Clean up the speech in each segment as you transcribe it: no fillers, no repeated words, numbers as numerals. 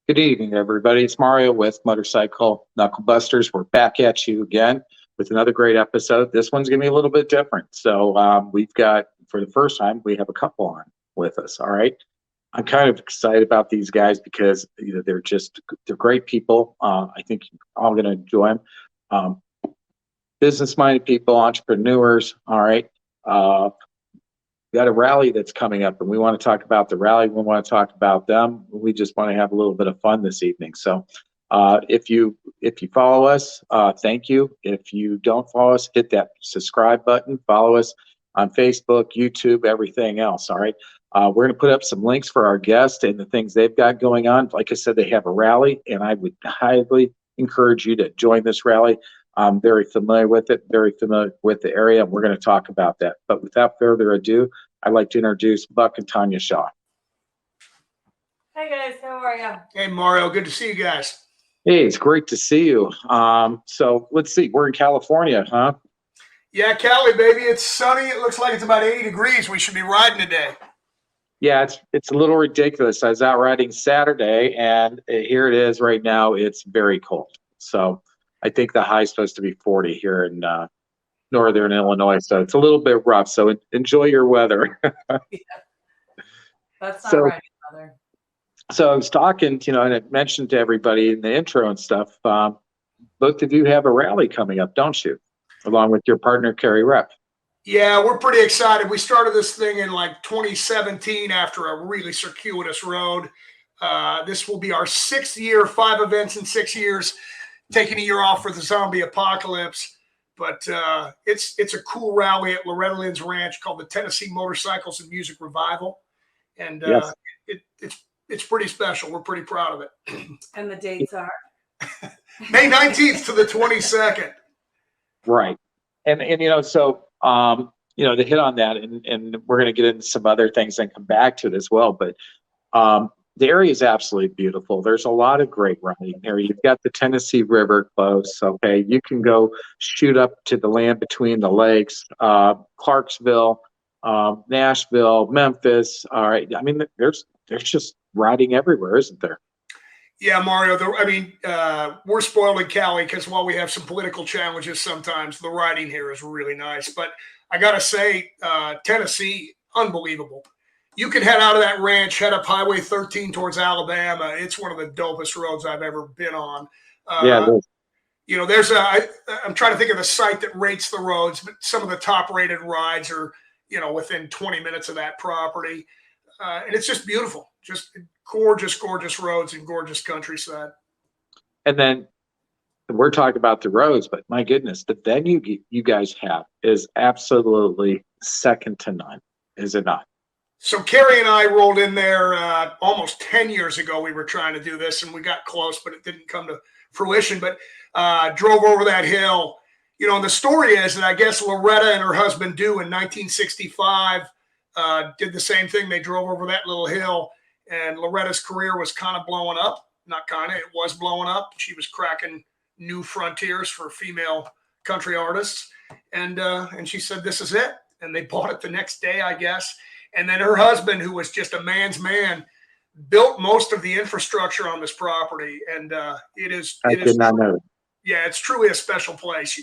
Good evening, everybody. It's Mario with Motorcycle Knuckle Busters. We're back at you again with another great episode. This one's going to be a little bit different. So we've got, for the first time, we have a couple on with us. All right. I'm kind of excited about these guys because they're great people. I think you're all going to enjoy them. Business-minded people, entrepreneurs. All right. We got a rally that's coming up, and we want to talk about the rally. We want to talk about them. We just want to have a little bit of fun this evening. So if you follow us, thank you. If you don't follow us, hit that subscribe button. Follow us on Facebook, YouTube, everything else. All right. We're going to put up some links for our guests and the things they've got going on. Like I said, they have a rally, and I would highly encourage you to join this rally. I'm very familiar with it, very familiar with the area, and we're going to talk about that. But without further ado, I'd like to introduce Buck and Tonya Shaw. Hi, guys. How are you? Hey, Mario. Good to see you guys. Hey, it's great to see you. So let's see. We're in California, huh? Yeah, Cali, baby. It's sunny. It looks like it's about 80 degrees. We should be riding today. Yeah, it's a little ridiculous. I was out riding Saturday, and here it is right now. It's very cold. So I think the high is supposed to be 40 here in northern Illinois. So it's a little bit rough. So enjoy your weather. Yeah. That's not right, weather. So I was talking, and I mentioned to everybody in the intro and stuff, both of you have a rally coming up, don't you? Along with your partner, Carrie Rep. Yeah, we're pretty excited. We started this thing in like 2017 after a really circuitous road. This will be our 6th year, 5 events in 6 years, taking a year off for the zombie apocalypse. But it's a cool rally at Loretta Lynn's ranch called the Tennessee Motorcycles and Music Revival. And yes. It's pretty special. We're pretty proud of it. And the dates are? May 19th to the 22nd. Right. And so to hit on that, and we're going to get into some other things and come back to it as well. But the area is absolutely beautiful. There's a lot of great riding here. You've got the Tennessee River close. Okay, you can go shoot up to the land between the lakes, Clarksville, Nashville, Memphis. All right. I mean, there's just riding everywhere, isn't there? Yeah, Mario. We're spoiled in Cali because while we have some political challenges sometimes, the riding here is really nice. But I got to say, Tennessee, unbelievable. You can head out of that ranch, head up Highway 13 towards Alabama. It's one of the dopest roads I've ever been on. Yeah. I'm trying to think of the site that rates the roads, but some of the top rated rides are, within 20 minutes of that property. And it's just beautiful, just gorgeous, gorgeous roads and gorgeous countryside. And then we're talking about the roads, but my goodness, the venue you guys have is absolutely second to none, is it not? So Carrie and I rolled in there almost 10 years ago. We were trying to do this, and we got close, but it didn't come to fruition. But drove over that hill. And the story is that I guess Loretta and her husband in 1965 did the same thing. They drove over that little hill, and Loretta's career was kind of blowing up. Not kind of, it was blowing up. She was cracking new frontiers for female country artists. And she said, this is it. And they bought it the next day, I guess. And then her husband, who was just a man's man, built most of the infrastructure on this property. And I did not know. Yeah, it's truly a special place.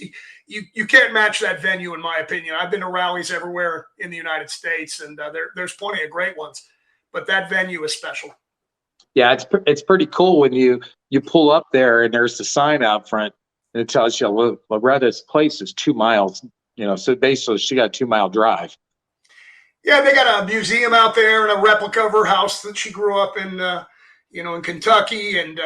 You can't match that venue, in my opinion. I've been to rallies everywhere in the United States, and there's plenty of great ones. But that venue is special. Yeah, it's pretty cool when you pull up there and there's the sign out front, and it tells you Loretta's place is 2 miles. So basically she got a 2-mile drive. Yeah, they got a museum out there and a replica of her house that she grew up in, in Kentucky. And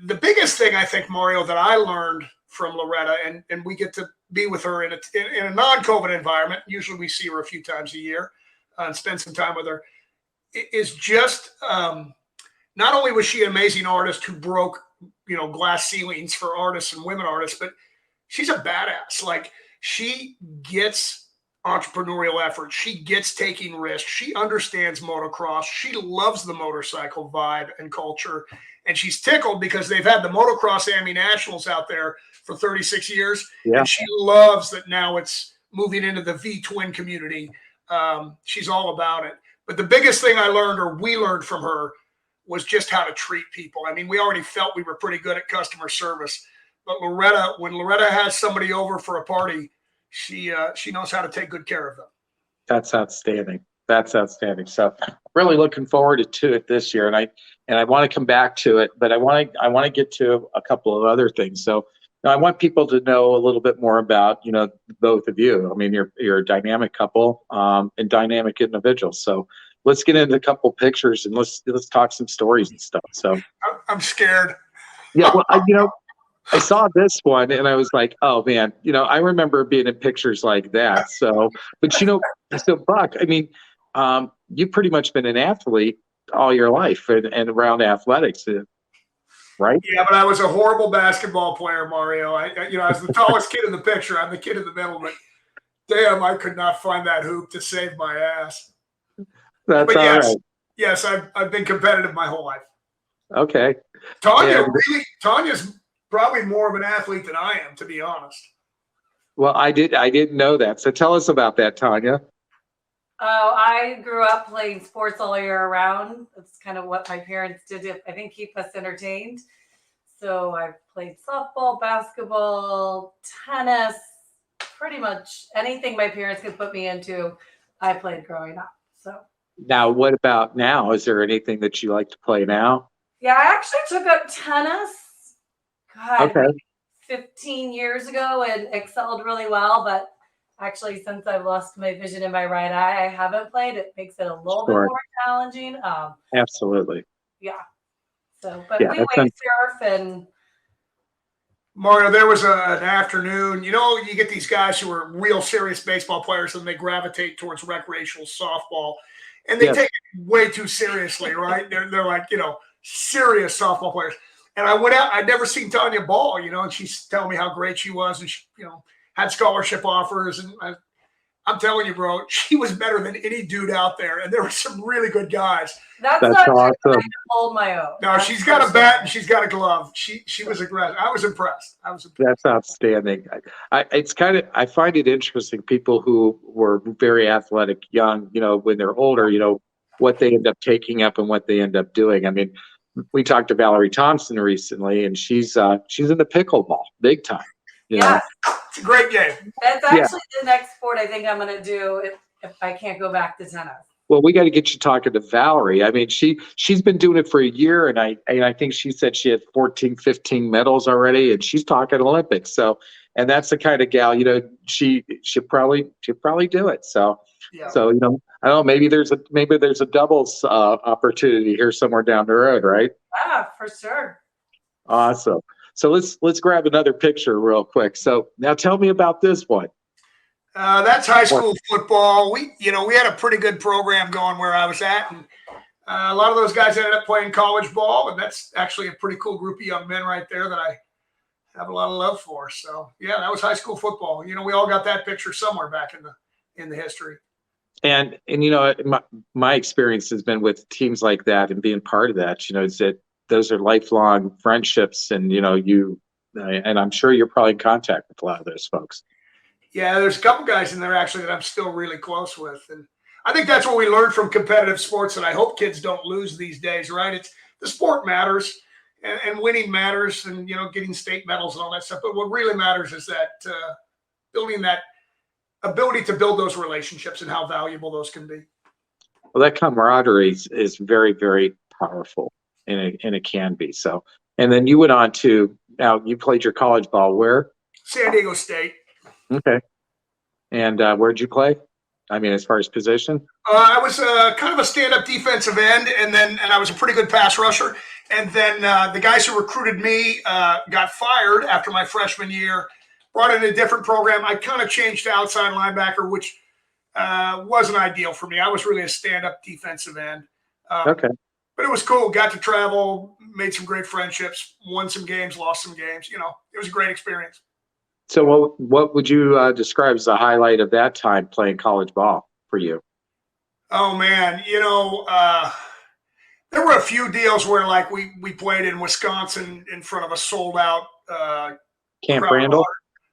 the biggest thing, I think, Mario, that I learned from Loretta, and we get to be with her in a non-COVID environment. Usually we see her a few times a year and spend some time with her, is just not only was she an amazing artist who broke, glass ceilings for artists and women artists, but she's a badass. Like, she gets entrepreneurial effort. She gets taking risks. She understands motocross. She loves the motorcycle vibe and culture. And she's tickled because they've had the motocross Ami Nationals out there for 36 years. Yeah. And she loves that now it's moving into the V-twin community. She's all about it. But the biggest thing I learned, or we learned from her, was just how to treat people. I mean, we already felt we were pretty good at customer service, but Loretta, when Loretta has somebody over for a party, she knows how to take good care of them. That's outstanding. That's outstanding. So really looking forward to it this year. And I want to come back to it, but I want to get to a couple of other things. So I want people to know a little bit more about, both of you. I mean, you're a dynamic couple, and dynamic individuals. So let's get into a couple pictures and let's talk some stories and stuff. So I'm scared. Yeah, well, I saw this one and I was like, oh man, I remember being in pictures like that. So, but so Buck, I mean, you've pretty much been an athlete all your life and around athletics, right? Yeah, but I was a horrible basketball player, Mario. I was the tallest kid in the picture. I'm the kid in the middle, but damn, I could not find that hoop to save my ass. That's but all yes, right. Yes, I've been competitive my whole life. Okay. Tanya's probably more of an athlete than I am, to be honest. Well, I didn't know that. So tell us about that, Tanya. Oh, I grew up playing sports all year round. That's kind of what my parents did to, I think, keep us entertained. So I've played softball, basketball, tennis, pretty much anything my parents could put me into, I played growing up. So now, what about now? Is there anything that you like to play now? Yeah, I actually took up tennis. God, Okay. 15 years ago and excelled really well, but actually, since I've lost my vision in my right eye, I haven't played. It makes it a little bit more challenging. Absolutely. Yeah. So, but Yeah, we wake surf and. Mario, there was an afternoon. You get these guys who are real serious baseball players and they gravitate towards recreational softball, and they take it way too seriously, right? They're like, serious softball players. And I went out. I'd never seen Tanya ball, and she's telling me how great she was, and she, had scholarship offers. And I'm telling you, bro, she was better than any dude out there. And there were some really good guys. That's not awesome. true. I can hold my own. No, she's got a bat and she's got a glove. She was aggressive. I was impressed. That's outstanding. I find it interesting. People who were very athletic, young, when they're older, what they end up taking up and what they end up doing. I mean, we talked to Valerie Thompson recently, and she's in the pickleball big time. Yes. It's a great game. That's actually the next sport I think I'm going to do if I can't go back to tennis. Well, we got to get you talking to Valerie. I mean, she's been doing it for a year, and I think she said she had 14, 15 medals already, and she's talking Olympics. So, and that's the kind of gal, she'll probably do it. So, Yeah. So I don't know, maybe there's a doubles opportunity here somewhere down the road, right? Yeah, for sure. Awesome. So let's grab another picture real quick. So now tell me about this one. That's high school football. We had a pretty good program going where I was at, and a lot of those guys ended up playing college ball, and that's actually a pretty cool group of young men right there that I have a lot of love for. So yeah, that was high school football. We all got that picture somewhere back in the history. And my experience has been with teams like that and being part of that. Is that those are lifelong friendships, and and I'm sure you're probably in contact with a lot of those folks. Yeah, there's a couple guys in there actually that I'm still really close with, and I think that's what we learned from competitive sports, and I hope kids don't lose these days. Right? It's the sport matters, and winning matters, and getting state medals and all that stuff. But what really matters is that building that ability to build those relationships and how valuable those can be. Well, that camaraderie is very, very powerful, and it can be. So, and then you went on to, now you played your college ball where? San Diego State. Okay. And where'd you play? I mean, as far as position? I was kind of a stand-up defensive end, and I was a pretty good pass rusher. And then the guys who recruited me got fired after my freshman year, brought in a different program. I kind of changed to outside linebacker, which wasn't ideal for me. I was really a stand-up defensive end. Okay. But it was cool. Got to travel, made some great friendships, won some games, lost some games. It was a great experience. So what would you describe as the highlight of that time playing college ball for you? Oh, man. There were a few deals where, like, we played in Wisconsin in front of a sold-out Camp Randall?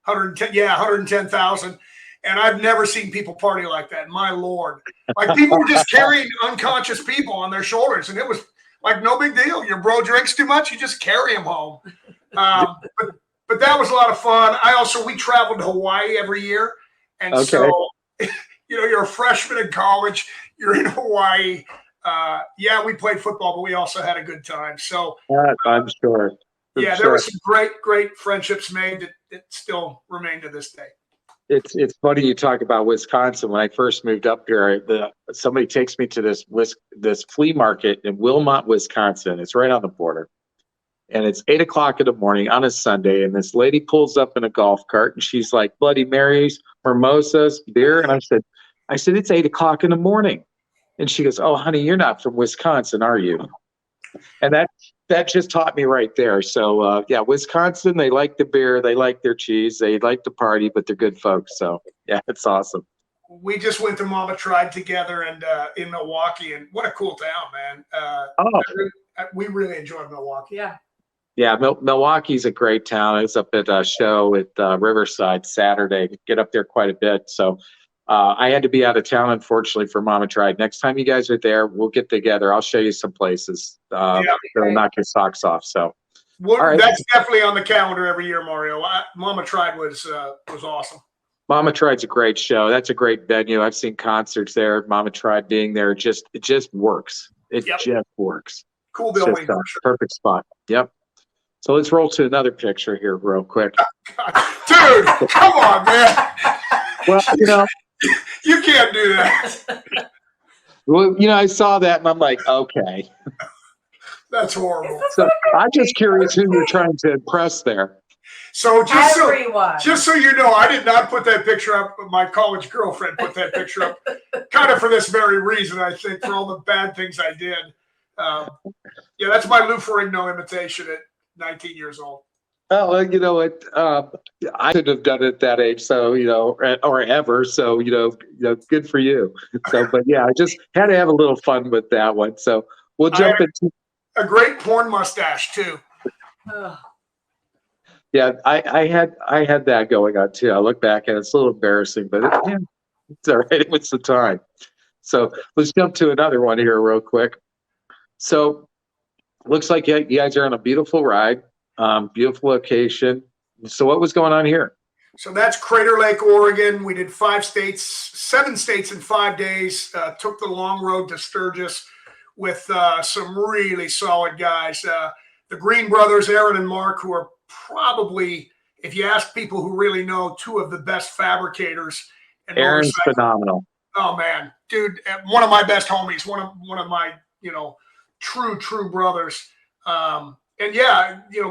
110,000. And I've never seen people party like that. My Lord. Like, people were just carrying unconscious people on their shoulders. And it was like no big deal. Your bro drinks too much, you just carry him home. But that was a lot of fun. We traveled to Hawaii every year. And so, you're a freshman in college, you're in Hawaii. We played football, but we also had a good time. So I'm sure. There were some great friendships made that still remain to this day. It's funny you talk about Wisconsin. When I first moved up here, somebody takes me to this flea market in Wilmot, Wisconsin. It's right on the border. And it's 8 o'clock in the morning on a Sunday, and this lady pulls up in a golf cart, and she's like, Bloody Marys, mimosas, beer. And I said, it's 8 o'clock in the morning. And she goes, oh, honey, you're not from Wisconsin, are you? And that just taught me right there. So, Wisconsin, they like the beer, they like their cheese, they like to party, but they're good folks. So, yeah, it's awesome. We just went to Mama Tried together and in Milwaukee, and what a cool town, man. We really enjoyed Milwaukee. Yeah, Milwaukee's a great town. I was up at a show at Riverside Saturday. Get up there quite a bit. So I had to be out of town, unfortunately, for Mama Tried. Next time you guys are there, we'll get together. I'll show you some places. That'll knock your socks off. So that's definitely on the calendar every year, Mario. Mama Tried was awesome. Mama Tried's a great show. That's a great venue. I've seen concerts there. Mama Tried being there, it just works. It just works. Cool building. Sure. Perfect spot. Yep. So let's roll to another picture here real quick. Dude, come on, man. Well, you can't do that. Well, I saw that and I'm like, okay. That's horrible. So I'm just curious who you're trying to impress there. So just so you know, I did not put that picture up. My college girlfriend put that picture up, kind of for this very reason, I think, for all the bad things I did. That's my Lou Ferrigno imitation at 19 years old. Oh, you know what? I should have done it at that age, so or ever. So good for you. So, but yeah, I just had to have a little fun with that one. So we'll jump into a great porn mustache too. Yeah, I had that going on too. I look back and it's a little embarrassing, but it's all right. It was the time. So let's jump to another one here real quick. So looks like you guys are on a beautiful ride, beautiful location. So what was going on here? So that's Crater Lake, Oregon. We did 7 states in 5 days. Took the long road to Sturgis with some really solid guys. The Green brothers, Aaron and Mark, who are probably, if you ask people who really know, 2 of the best fabricators. Aaron's phenomenal. Oh man, dude, one of my best homies, one of my true brothers.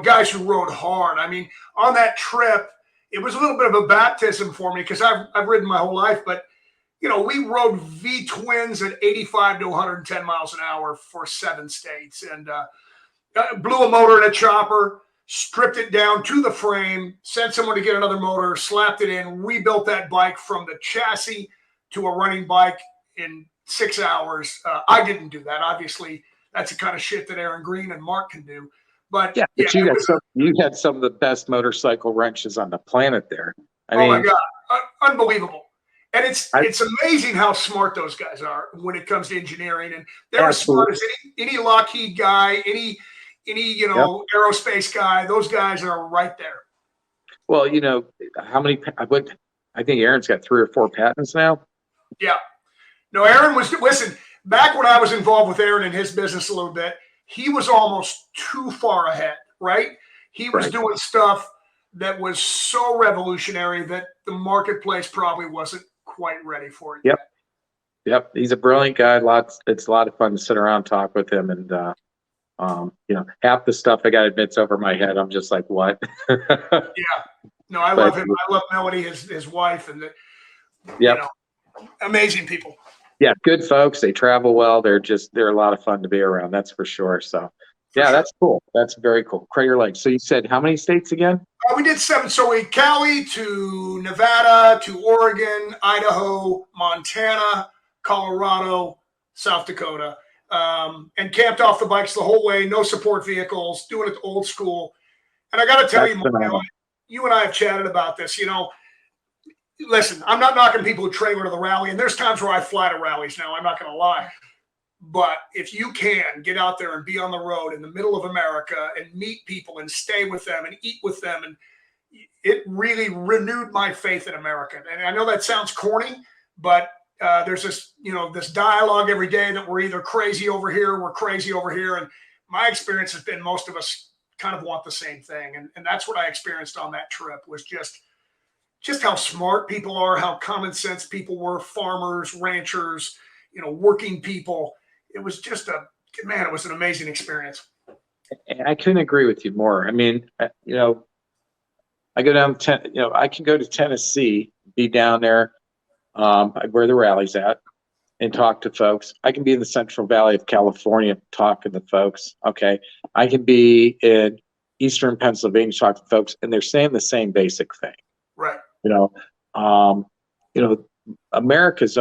Guys who rode hard. I mean, on that trip, it was a little bit of a baptism for me because I've ridden my whole life, but we rode V twins at 85 to 110 miles an hour for 7 states, and blew a motor in a chopper, stripped it down to the frame, sent someone to get another motor, slapped it in, rebuilt that bike from the chassis to a running bike in 6 hours. I didn't do that. Obviously, that's the kind of shit that Aaron Green and Mark can do. But you had some of the best motorcycle wrenches on the planet there. I mean, my God, unbelievable. And it's amazing how smart those guys are when it comes to engineering. And they're as smart as any Lockheed guy, any aerospace guy. Those guys are right there. Well, how many? I think Aaron's got 3 or 4 patents now. Yeah. No, Aaron listen, back when I was involved with Aaron in his business a little bit, he was almost too far ahead, right? He was doing stuff that was so revolutionary that the marketplace probably wasn't quite ready for it. Yep. He's a brilliant guy. It's a lot of fun to sit around and talk with him. And, half the stuff I got to admit's over my head. I'm just like, what? I love him. I love Melody, his wife, and amazing people. Yeah, good folks. They travel well. They're a lot of fun to be around. That's for sure. So, that's cool. That's very cool. Crater Lake. So you said how many states again? We did 7. So we Cali to Nevada to Oregon, Idaho, Montana, Colorado, South Dakota, and camped off the bikes the whole way. No support vehicles, doing it old school. And I got to tell you, you and I have chatted about this. Listen, I'm not knocking people who trailer to the rally, and there's times where I fly to rallies now. I'm not going to lie. But if you can get out there and be on the road in the middle of America and meet people and stay with them and eat with them, and it really renewed my faith in America. And I know that sounds corny, but there's this, this dialogue every day that we're either crazy over here, we're crazy over here. And my experience has been most of us kind of want the same thing. And that's what I experienced on that trip, was just how smart people are, how common sense people were, farmers, ranchers, working people. It was just it was an amazing experience. I couldn't agree with you more. I mean, I go down, I can go to Tennessee, be down there where the rally's at, and talk to folks. I can be in the Central Valley of California talking to folks. Okay. I can be in Eastern Pennsylvania talking to folks, and they're saying the same basic thing. Right. America's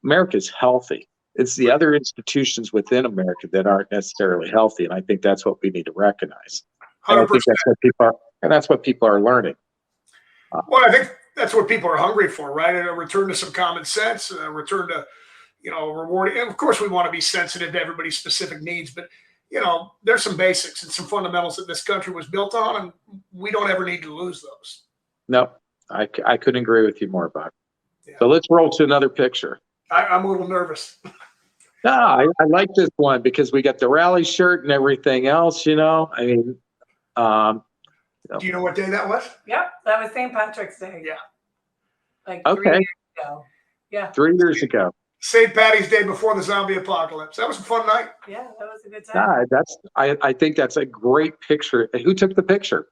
America's healthy. It's the other institutions within America that aren't necessarily healthy, and I think that's what we need to recognize. And I think that's what people are learning. Well, I think that's what people are hungry for, right? A return to some common sense, a return to, rewarding. And of course, we want to be sensitive to everybody's specific needs, but there's some basics and some fundamentals that this country was built on, and we don't ever need to lose those. No, I couldn't agree with you more, Buck. Yeah. So let's roll to another picture. I'm a little nervous. No, I like this one because we got the rally shirt and everything else, I mean, Do you know what day that was? Yep, that was St. Patrick's Day. Yeah. Like Okay. 3 years ago. Yeah. 3 years ago. St. Patty's Day before the zombie apocalypse. That was a fun night. Yeah, that was a good time. I think that's a great picture. And who took the picture?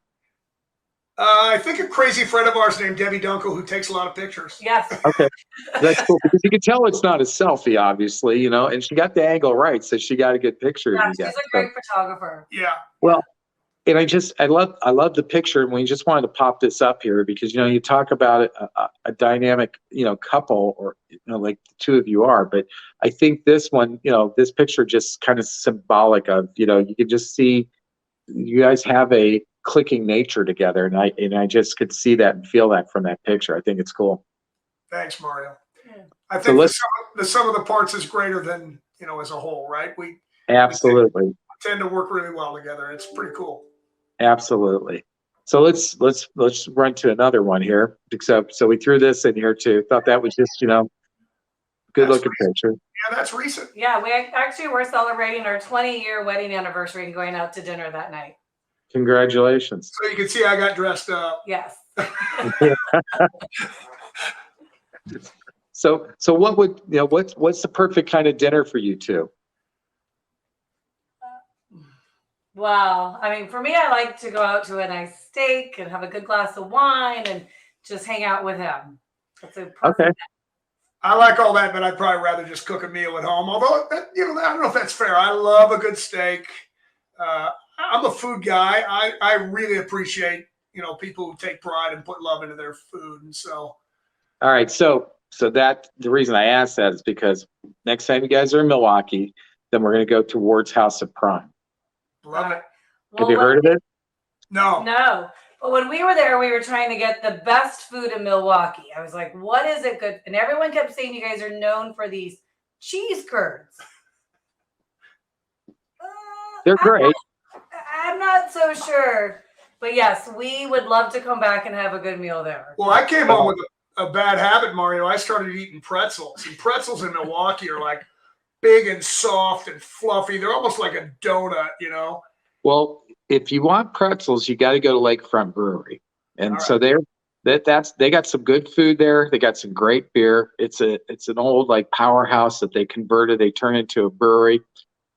I think a crazy friend of ours named Debbie Dunkel, who takes a lot of pictures. Yes. Okay. That's cool because you can tell it's not a selfie, obviously, and she got the angle right, so she got a good picture. Yeah, she's a great photographer. Yeah. Well, and I love the picture, and we just wanted to pop this up here because you talk about a dynamic couple, or like the two of you are, but I think this one, this picture just kind of symbolic of you can just see you guys have a clicking nature together, and I just could see that and feel that from that picture. I think it's cool. Thanks, Mario. Yeah. I think the sum of the parts is greater than as a whole, right? We absolutely tend to work really well together. It's pretty cool. Absolutely. So let's run to another one here. So we threw this in here too. Thought that was just good looking picture. Yeah, that's recent. Yeah, we're celebrating our 20-year wedding anniversary and going out to dinner that night. Congratulations. So you can see I got dressed up. Yes. So what would what's the perfect kind of dinner for you two? Well, I mean, for me, I like to go out to a nice steak and have a good glass of wine and just hang out with him. That's a perfect. Okay. I like all that, but I'd probably rather just cook a meal at home. Although, I don't know if that's fair. I love a good steak. I'm a food guy. I really appreciate, people who take pride and put love into their food. And so. All right. So that the reason I asked that is because next time you guys are in Milwaukee, then we're going to go to Ward's House of Prime. Love it. Have you heard of it? No. No. But when we were there, we were trying to get the best food in Milwaukee. I was like, what is it good? And everyone kept saying you guys are known for these cheese curds. They're great. I'm not so sure. But yes, we would love to come back and have a good meal there. Well, I came home with a bad habit, Mario. I started eating pretzels. And pretzels in Milwaukee are like big and soft and fluffy. They're almost like a donut, Well, if you want pretzels, you got to go to Lakefront Brewery, and so they got some good food there. They got some great beer. It's an old powerhouse that they converted. They turned into a brewery.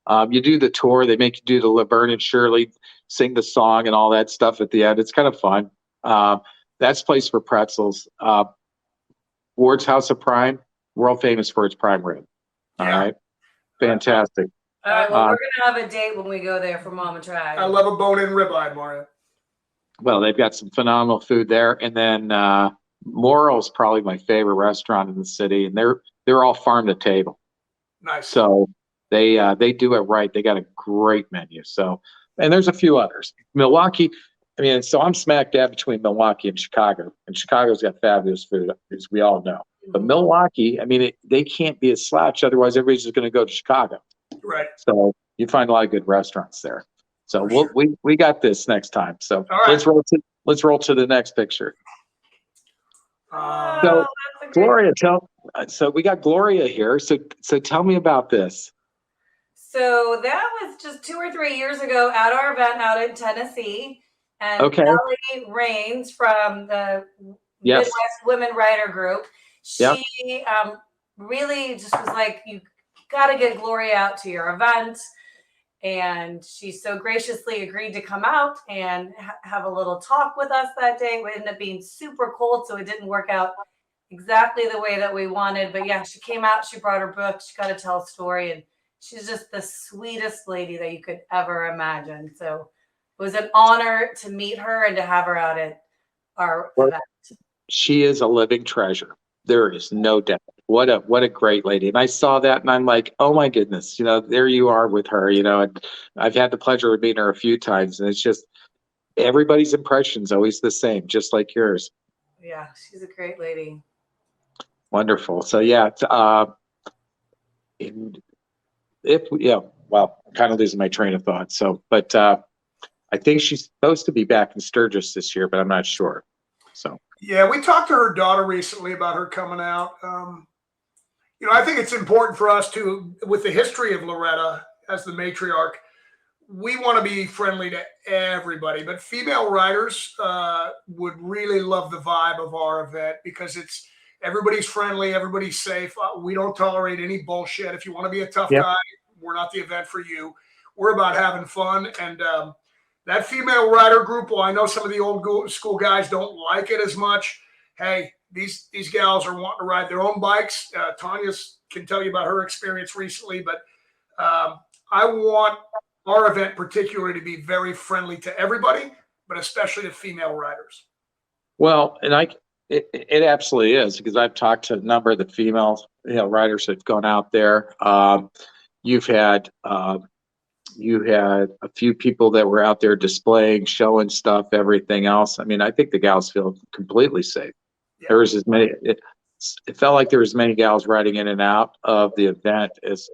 You do the tour. They make you do the Laverne and Shirley, sing the song and all that stuff at the end. It's kind of fun. That's place for pretzels. Ward's House of Prime, world famous for its prime rib. All right. Fantastic. All right, well, we're going to have a date when we go there for Mama Try. I love a bone-in ribeye, Mario. Well, they've got some phenomenal food there. And then Morrow's probably my favorite restaurant in the city. And they're all farm to table. Nice. So they do it right. They got a great menu. So, and there's a few others. Milwaukee, so I'm smack dab between Milwaukee and Chicago. And Chicago's got fabulous food, as we all know. But Milwaukee, I mean, they can't be a slouch. Otherwise, everybody's just going to go to Chicago. Right. So you find a lot of good restaurants there. So For sure. we got this next time. So All right. let's roll to the next picture. So that's a great Gloria, so we got Gloria here. So tell me about this. So that was just 2 or 3 years ago at our event out in Tennessee. And Okay. Ellie Rains from the Yes. Midwest Women Writer Group, Yep. she really just was like, you got to get Gloria out to your event. And she so graciously agreed to come out and have a little talk with us that day. It ended up being super cold, so it didn't work out exactly the way that we wanted. But yeah, she came out, she brought her book, she got to tell a story, and she's just the sweetest lady that you could ever imagine. So it was an honor to meet her and to have her out at our event. She is a living treasure. There is no doubt. What a great lady. And I saw that and I'm like, oh my goodness, there you are with her, and I've had the pleasure of meeting her a few times, and it's just everybody's impression is always the same, just like yours. Yeah, she's a great lady. Wonderful. So yeah, well, I'm kind of losing my train of thought. So, but I think she's supposed to be back in Sturgis this year, but I'm not sure. So yeah, we talked to her daughter recently about her coming out. I think it's important for us to, with the history of Loretta as the matriarch, we want to be friendly to everybody, but female riders would really love the vibe of our event because everybody's friendly, everybody's safe. We don't tolerate any bullshit. If you want to be a tough guy, we're not the event for you. We're about having fun. And that female rider group, well, I know some of the old school guys don't like it as much. Hey, these gals are wanting to ride their own bikes. Tanya can tell you about her experience recently, but I want our event particularly to be very friendly to everybody, but especially to female riders. Well, and it absolutely is, because I've talked to a number of the female riders that have gone out there. You had a few people that were out there displaying, showing stuff, everything else. I mean, I think the gals feel completely safe. Yeah. There was as many. It felt like there was as many gals riding in and out of the event as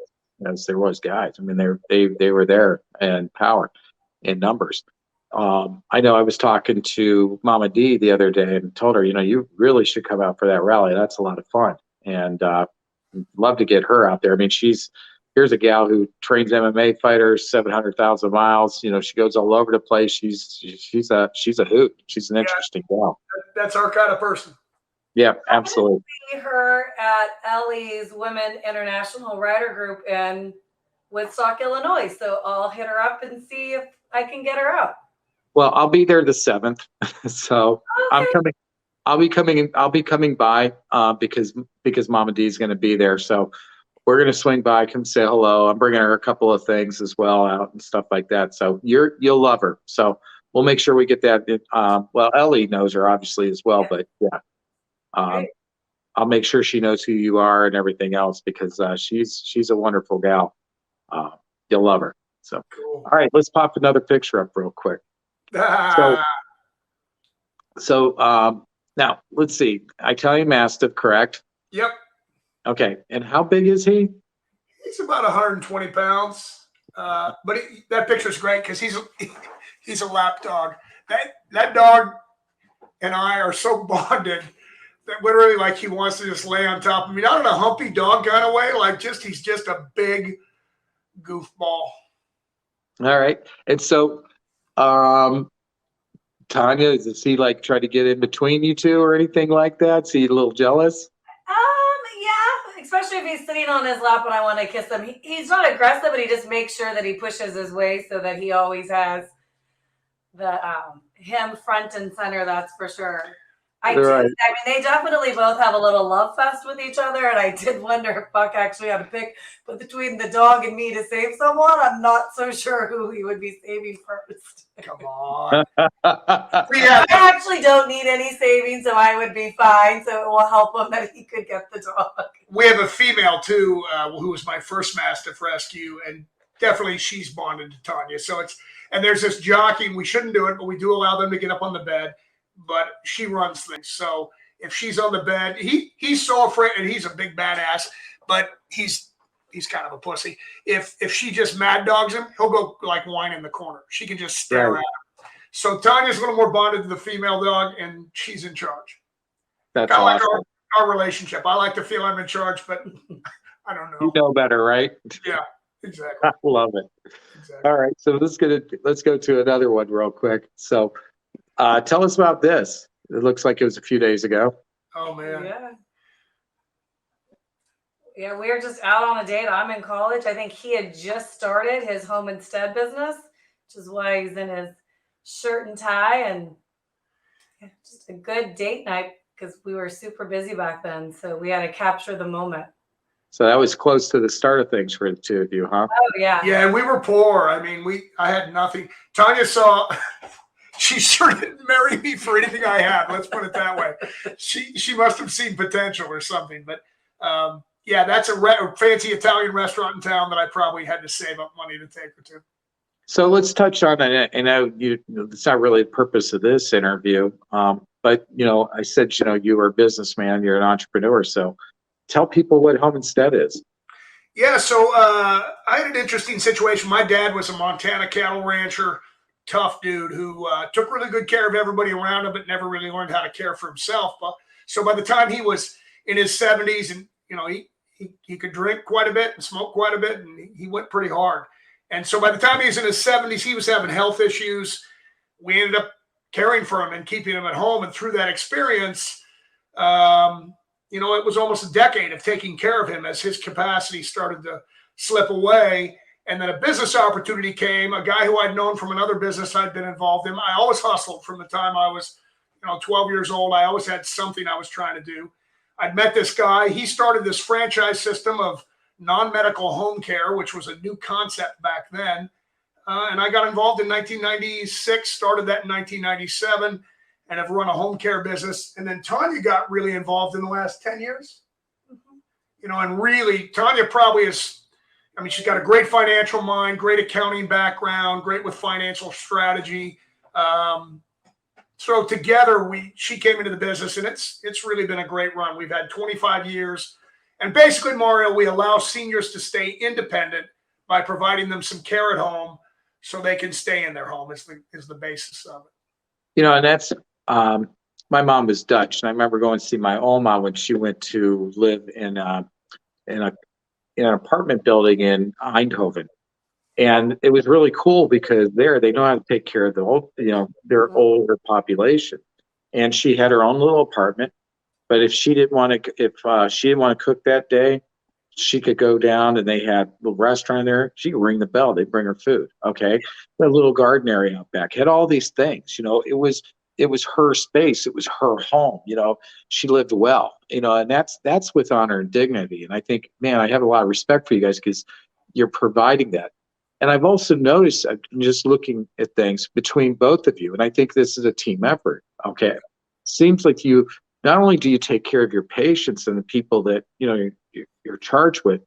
there was guys. I mean, they were there in power, in numbers. I know I was talking to Mama D the other day and told her, you really should come out for that rally. That's a lot of fun, and love to get her out there. I mean, here's a gal who trains MMA fighters, 700,000 miles. She goes all over the place. She's a hoot. She's an interesting gal. That's our kind of person. Yeah, absolutely. I see her at Ellie's Women International Rider Group in Woodstock, Illinois. So I'll hit her up and see if I can get her out. Well, I'll be there the 7th, so okay. I'll be coming by because Mama D is going to be there. So we're going to swing by, come say hello. I'm bringing her a couple of things as well out and stuff like that. So you'll love her. So we'll make sure we get that. Well, Ellie knows her obviously as well, but yeah. I'll make sure she knows who you are and everything else, because she's a wonderful gal. You'll love her. So, cool. All right, let's pop another picture up real quick. So now let's see. Italian Mastiff, correct? Yep. Okay, and how big is he? He's about 120 pounds. But that picture's great because he's a lap dog. That dog and I are so bonded that literally, like, he wants to just lay on top of me, not in a humpy dog kind of way, like he's just a big goofball. All right. And so, Tanya, does he try to get in between you two or anything like that? Is he a little jealous? Yeah, especially if he's sitting on his lap and I want to kiss him. He's not aggressive, but he just makes sure that he pushes his way so that he always has the him front and center. That's for sure. I mean, they definitely both have a little love fest with each other, and I did wonder if Buck actually had to pick, but between the dog and me to save someone, I'm not so sure who he would be saving first. Come on. I actually don't need any saving, so I would be fine, so it will help him that he could get the dog. We have a female, too, who was my first Mastiff rescue, and definitely she's bonded to Tanya. So and there's this jockey, we shouldn't do it, but we do allow them to get up on the bed. But she runs things. So if she's on the bed, he's so afraid, and he's a big badass, but he's kind of a pussy. If she just mad dogs him, he'll go like whine in the corner. She can just stare at him. So Tanya's a little more bonded to the female dog, and she's in charge. That's kind of awesome. like our relationship. I like to feel I'm in charge, but I don't know. You know better, right? Yeah, exactly. I love it. Exactly. All right, so let's go to another one real quick. So, tell us about this. It looks like it was a few days ago. Oh man. Yeah, we were just out on a date. I'm in college. I think he had just started his home instead business, which is why he's in his shirt and tie, and just a good date night because we were super busy back then. So we had to capture the moment. So that was close to the start of things for the two of you, huh? Oh yeah. Yeah, we were poor. I mean, I had nothing. Tanya saw. She sure didn't marry me for anything I had. Let's put it that way. She must have seen potential or something. But yeah, that's a fancy Italian restaurant in town that I probably had to save up money to take her to. So let's touch on that. I know it's not really the purpose of this interview, but I said you were a businessman, you're an entrepreneur. So tell people what home instead is. Yeah, so I had an interesting situation. My dad was a Montana cattle rancher, tough dude who took really good care of everybody around him, but never really learned how to care for himself. So by the time he was in his 70s, and he could drink quite a bit and smoke quite a bit, and he went pretty hard. And so by the time he was in his 70s, he was having health issues. We ended up caring for him and keeping him at home. And through that experience, it was almost a decade of taking care of him as his capacity started to slip away. And then a business opportunity came, a guy who I'd known from another business I'd been involved in. I always hustled from the time I was, 12 years old. I always had something I was trying to do. I'd met this guy. He started this franchise system of non-medical home care, which was a new concept back then. And I got involved in 1996, started that in 1997, and have run a home care business. And then Tanya got really involved in the last 10 years. And really, Tanya probably is, she's got a great financial mind, great accounting background, great with financial strategy. So together, she came into the business, and it's really been a great run. We've had 25 years. And basically, Mario, we allow seniors to stay independent by providing them some care at home so they can stay in their home is the basis of it. And that's, my mom was Dutch, and I remember going to see my Oma when she went to live in an apartment building in Eindhoven. And it was really cool because they know how to take care of their older population. And she had her own little apartment. But if she didn't want to cook that day, she could go down, and they had a little restaurant there. She could ring the bell. They'd bring her food. Okay. A little garden area out back. Had all these things, it was her space. It was her home. She lived well, and that's with honor and dignity. And I think, man, I have a lot of respect for you guys because you're providing that. And I've also noticed, just looking at things between both of you, and I think this is a team effort. Okay. Seems like not only do you take care of your patients and the people that you're charged with,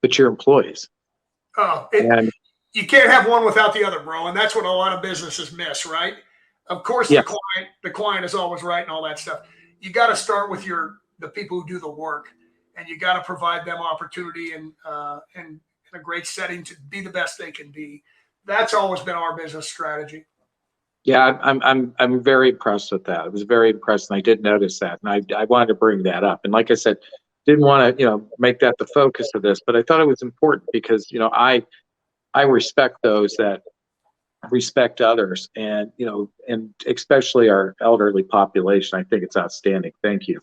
but your employees. You can't have one without the other, bro, and that's what a lot of businesses miss, right? Of course, yes. The client is always right and all that stuff. You got to start with the people who do the work, and you got to provide them opportunity and a great setting to be the best they can be. That's always been our business strategy. Yeah, I'm very impressed with that. I was very impressed, and I did notice that, and I wanted to bring that up. And like I said, didn't want to make that the focus of this, but I thought it was important because I respect those that respect others, and and especially our elderly population. I think it's outstanding. Thank you.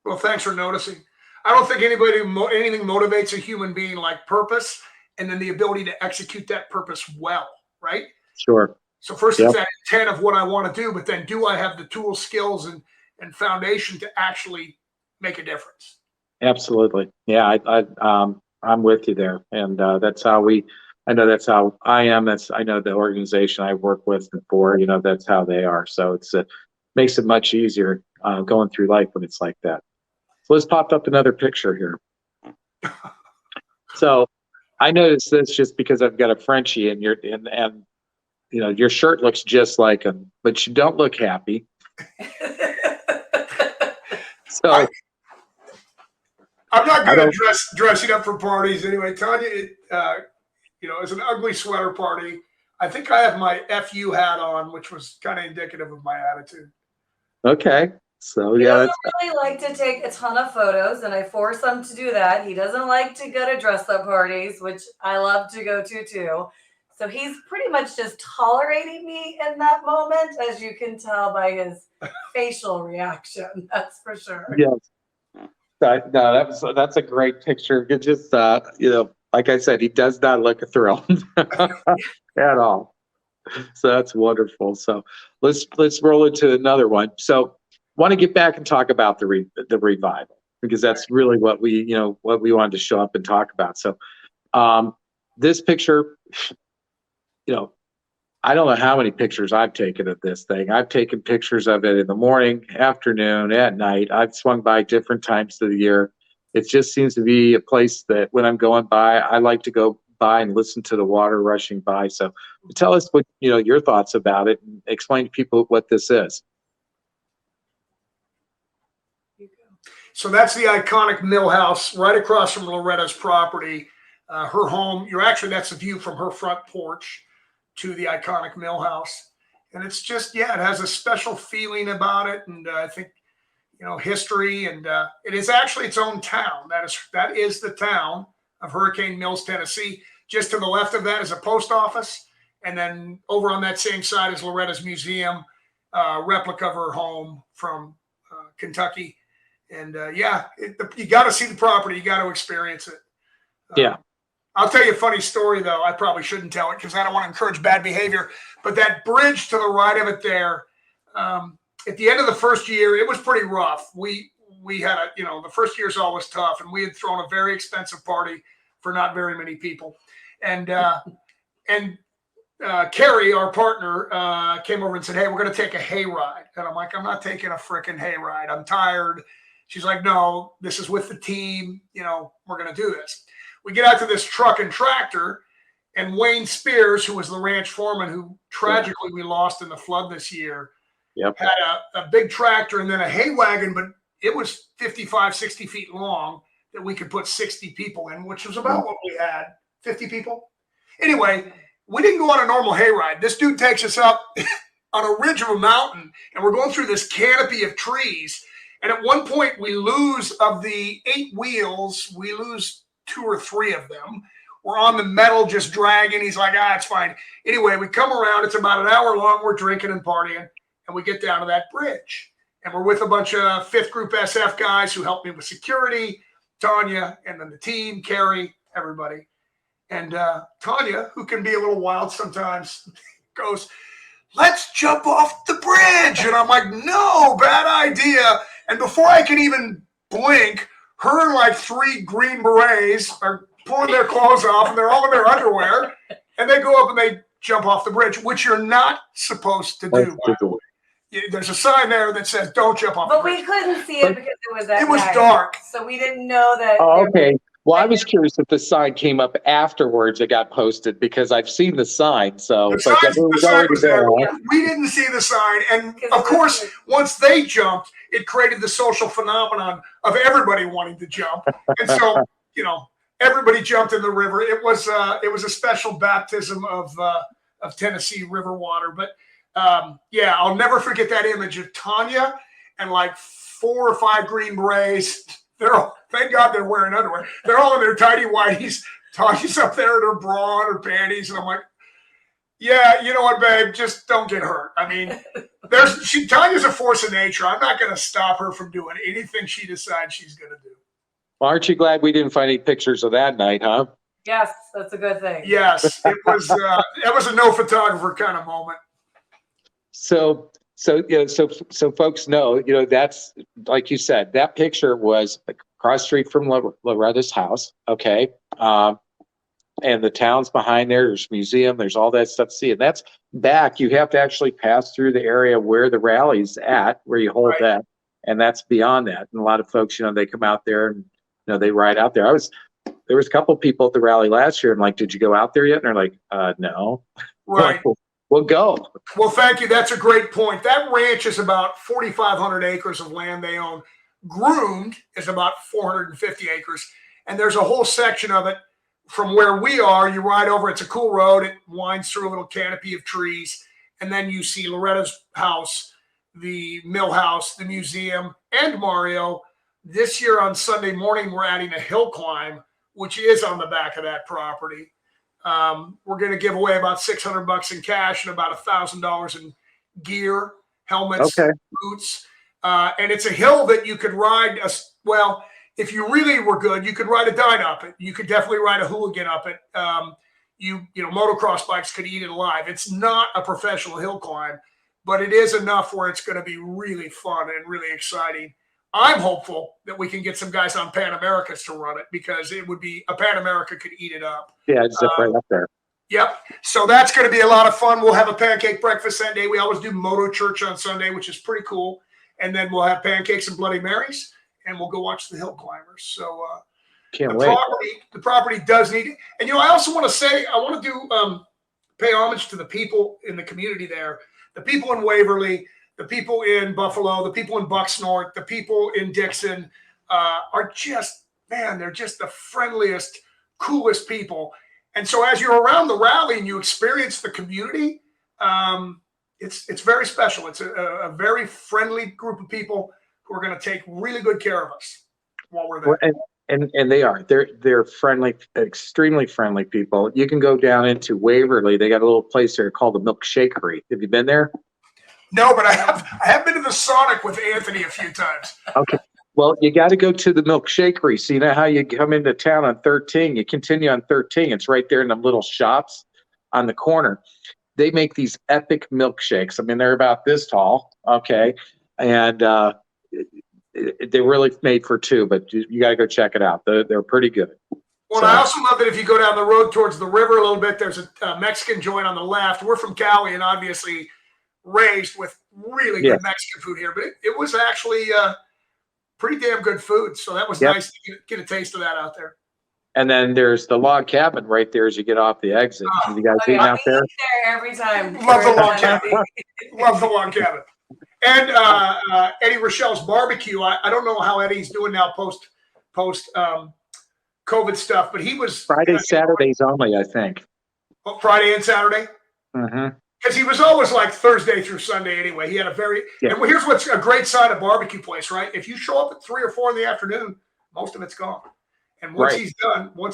Well, thanks for noticing. I don't think anything motivates a human being like purpose, and then the ability to execute that purpose well, right? Sure. So first, it's that intent of what I want to do, but then do I have the tools, skills, and foundation to actually make a difference? Absolutely. Yeah, I'm with you there, and that's how I know that's how I am. I know the organization I work with and for, that's how they are. So it makes it much easier going through life when it's like that. So let's pop up another picture here. So I noticed this just because I've got a Frenchie, and your shirt looks just like him, but you don't look happy. So I'm not I good at don't. dressing up for parties anyway. Tanya, it's an ugly sweater party. I think I have my FU hat on, which was kind of indicative of my attitude. Okay. So He yeah, doesn't that's really like to take a ton of photos, and I force him to do that. He doesn't like to go to dress-up parties, which I love to go to too. So he's pretty much just tolerating me in that moment, as you can tell by his facial reaction. That's for sure. yes. No, that's a great picture. It just like I said, he does not look thrilled at all. So that's wonderful. So let's roll into another one. So want to get back and talk about the revival, because that's really what we wanted to show up and talk about. So this picture, I don't know how many pictures I've taken of this thing. I've taken pictures of it in the morning, afternoon, at night. I've swung by different times of the year. It just seems to be a place that when I'm going by, I like to go by and listen to the water rushing by. So tell us what your thoughts about it, and explain to people what this is. So that's the iconic mill house right across from Loretta's property. Her home. That's a view from her front porch to the iconic mill house. And it's just, it has a special feeling about it. And I think, history, and it is actually its own town. That is the town of Hurricane Mills, Tennessee. Just to the left of that is a post office. And then over on that same side is Loretta's museum, replica of her home from Kentucky. And you got to see the property. You got to experience it. Yeah. I'll tell you a funny story, though. I probably shouldn't tell it because I don't want to encourage bad behavior. But that bridge to the right of it there, at the end of the first year, it was pretty rough. We had the first year's always tough, and we had thrown a very expensive party for not very many people. And Carrie, our partner, came over and said, "Hey, we're going to take a hayride." And I'm like, "I'm not taking a freaking hayride. I'm tired." She's like, "No, this is with the team. We're going to do this." We get out to this truck and tractor, and Wayne Spears, who was the ranch foreman who tragically we lost in the flood this year, had a big tractor and then a hay wagon, but it was 55, 60 feet long that we could put 60 people in, which was about what we had, 50 people. Anyway, we didn't go on a normal hayride. This dude takes us up on a ridge of a mountain, and we're going through this canopy of trees. And at one point, we lose, of the 8 wheels, we lose 2 or 3 of them. We're on the metal just dragging. He's like, it's fine. Anyway, we come around. It's about an hour long. We're drinking and partying, and we get down to that bridge. And we're with a bunch of 5th Group SF guys who helped me with security, Tanya, and then the team, Carrie, everybody. And Tanya, who can be a little wild sometimes, goes, "Let's jump off the bridge." And I'm like, "No, bad idea." And before I can even blink, her and like 3 Green Berets are pulling their clothes off, and they're all in their underwear. And they go up and they jump off the bridge, which you're not supposed to do, by the way. There's a sign there that says, "Don't jump off the bridge." But we couldn't see it because it was at It was night. dark. So we didn't know that. Oh, okay. Well, I was curious if the sign came up afterwards it got posted, because I've seen the sign. So The sign was there. Huh? We didn't see the sign. And of course, once they jumped, it created the social phenomenon of everybody wanting to jump. And so, everybody jumped in the river. It was a special baptism of Tennessee river water. But I'll never forget that image of Tanya and like 4 or 5 Green Berets. Thank God they're wearing underwear. They're all in their tidy whities. Tanya's up there in her bra and her panties, and I'm like, "Yeah, you know what, babe? Just don't get hurt." I mean, Tanya's a force of nature. I'm not going to stop her from doing anything she decides she's going to do. Well, aren't you glad we didn't find any pictures of that night, huh? Yes, that's a good thing. Yes, it was. That was a no photographer kind of moment. So folks know, that's, like you said, that picture was across the street from Loretta's house. Okay. And the town's behind there. There's a museum. There's all that stuff to see. And that's back. You have to actually pass through the area where the rally's at, where you hold that. And that's beyond that. And a lot of folks, they come out there and, they ride out there. There was a couple of people at the rally last year. I'm like, "Did you go out there yet?" And they're like, "No." Right. We'll go. Well, thank you. That's a great point. That ranch is about 4,500 acres of land they own. groomed is about 450 acres. And there's a whole section of it from where we are. You ride over, it's a cool road. It winds through a little canopy of trees. And then you see Loretta's house, the mill house, the museum, and Mario. This year on Sunday morning, we're adding a hill climb, which is on the back of that property. We're going to give away about $600 in cash and about $1,000 in gear, helmets, boots. And it's a hill that you could ride. Well, if you really were good, you could ride a dyno up it. You could definitely ride a hooligan up it. You know, motocross bikes could eat it alive. It's not a professional hill climb, but it is enough where it's going to be really fun and really exciting. I'm hopeful that we can get some guys on Pan Americas to run it, because it would be a Pan America could eat it up. Yeah, it's right up there. Yep. So that's going to be a lot of fun. We'll have a pancake breakfast that day. We always do Moto Church on Sunday, which is pretty cool. And then we'll have pancakes and Bloody Marys, and we'll go watch the hill climbers. So can't wait. The property does need it. And, you know, I also want to say, I want to do pay homage to the people in the community there, the people in Waverly, the people in Buffalo, the people in Bucksnort, the people in Dixon are just, man, they're just the friendliest, coolest people. And so as you're around the rally and you experience the community, it's very special. It's a very friendly group of people who are going to take really good care of us while we're there. And they are. They're friendly, extremely friendly people. You can go down into Waverly. They got a little place there called the Milkshakery. Have you been there? No, but I have been to the Sonic with Anthony a few times. Okay. Well, you got to go to the Milkshakery. So you know how you come into town on 13, you continue on 13. It's right there in them little shops on the corner. They make these epic milkshakes. I mean, they're about this tall. Okay. And they're really made for two, but you got to go check it out. They're pretty good. Well, I also love that if you go down the road towards the river a little bit, there's a Mexican joint on the left. We're from Cali and obviously raised with really good Mexican food here, but it was actually pretty damn good food. So that was nice to get a taste of that out there. And then there's the log cabin right there as you get off the exit. You guys eating out there? Every time. Love the log cabin. Love the log cabin. And Eddie Rochelle's barbecue. I don't know how Eddie's doing now post COVID stuff, but he was Friday, Saturdays only, I think. Friday and Saturday? Mm-hmm. Because he was always like Thursday through Sunday anyway. He had a and here's what's a great sign of barbecue place, right? If you show up at 3 or 4 in the afternoon, most of it's gone. And once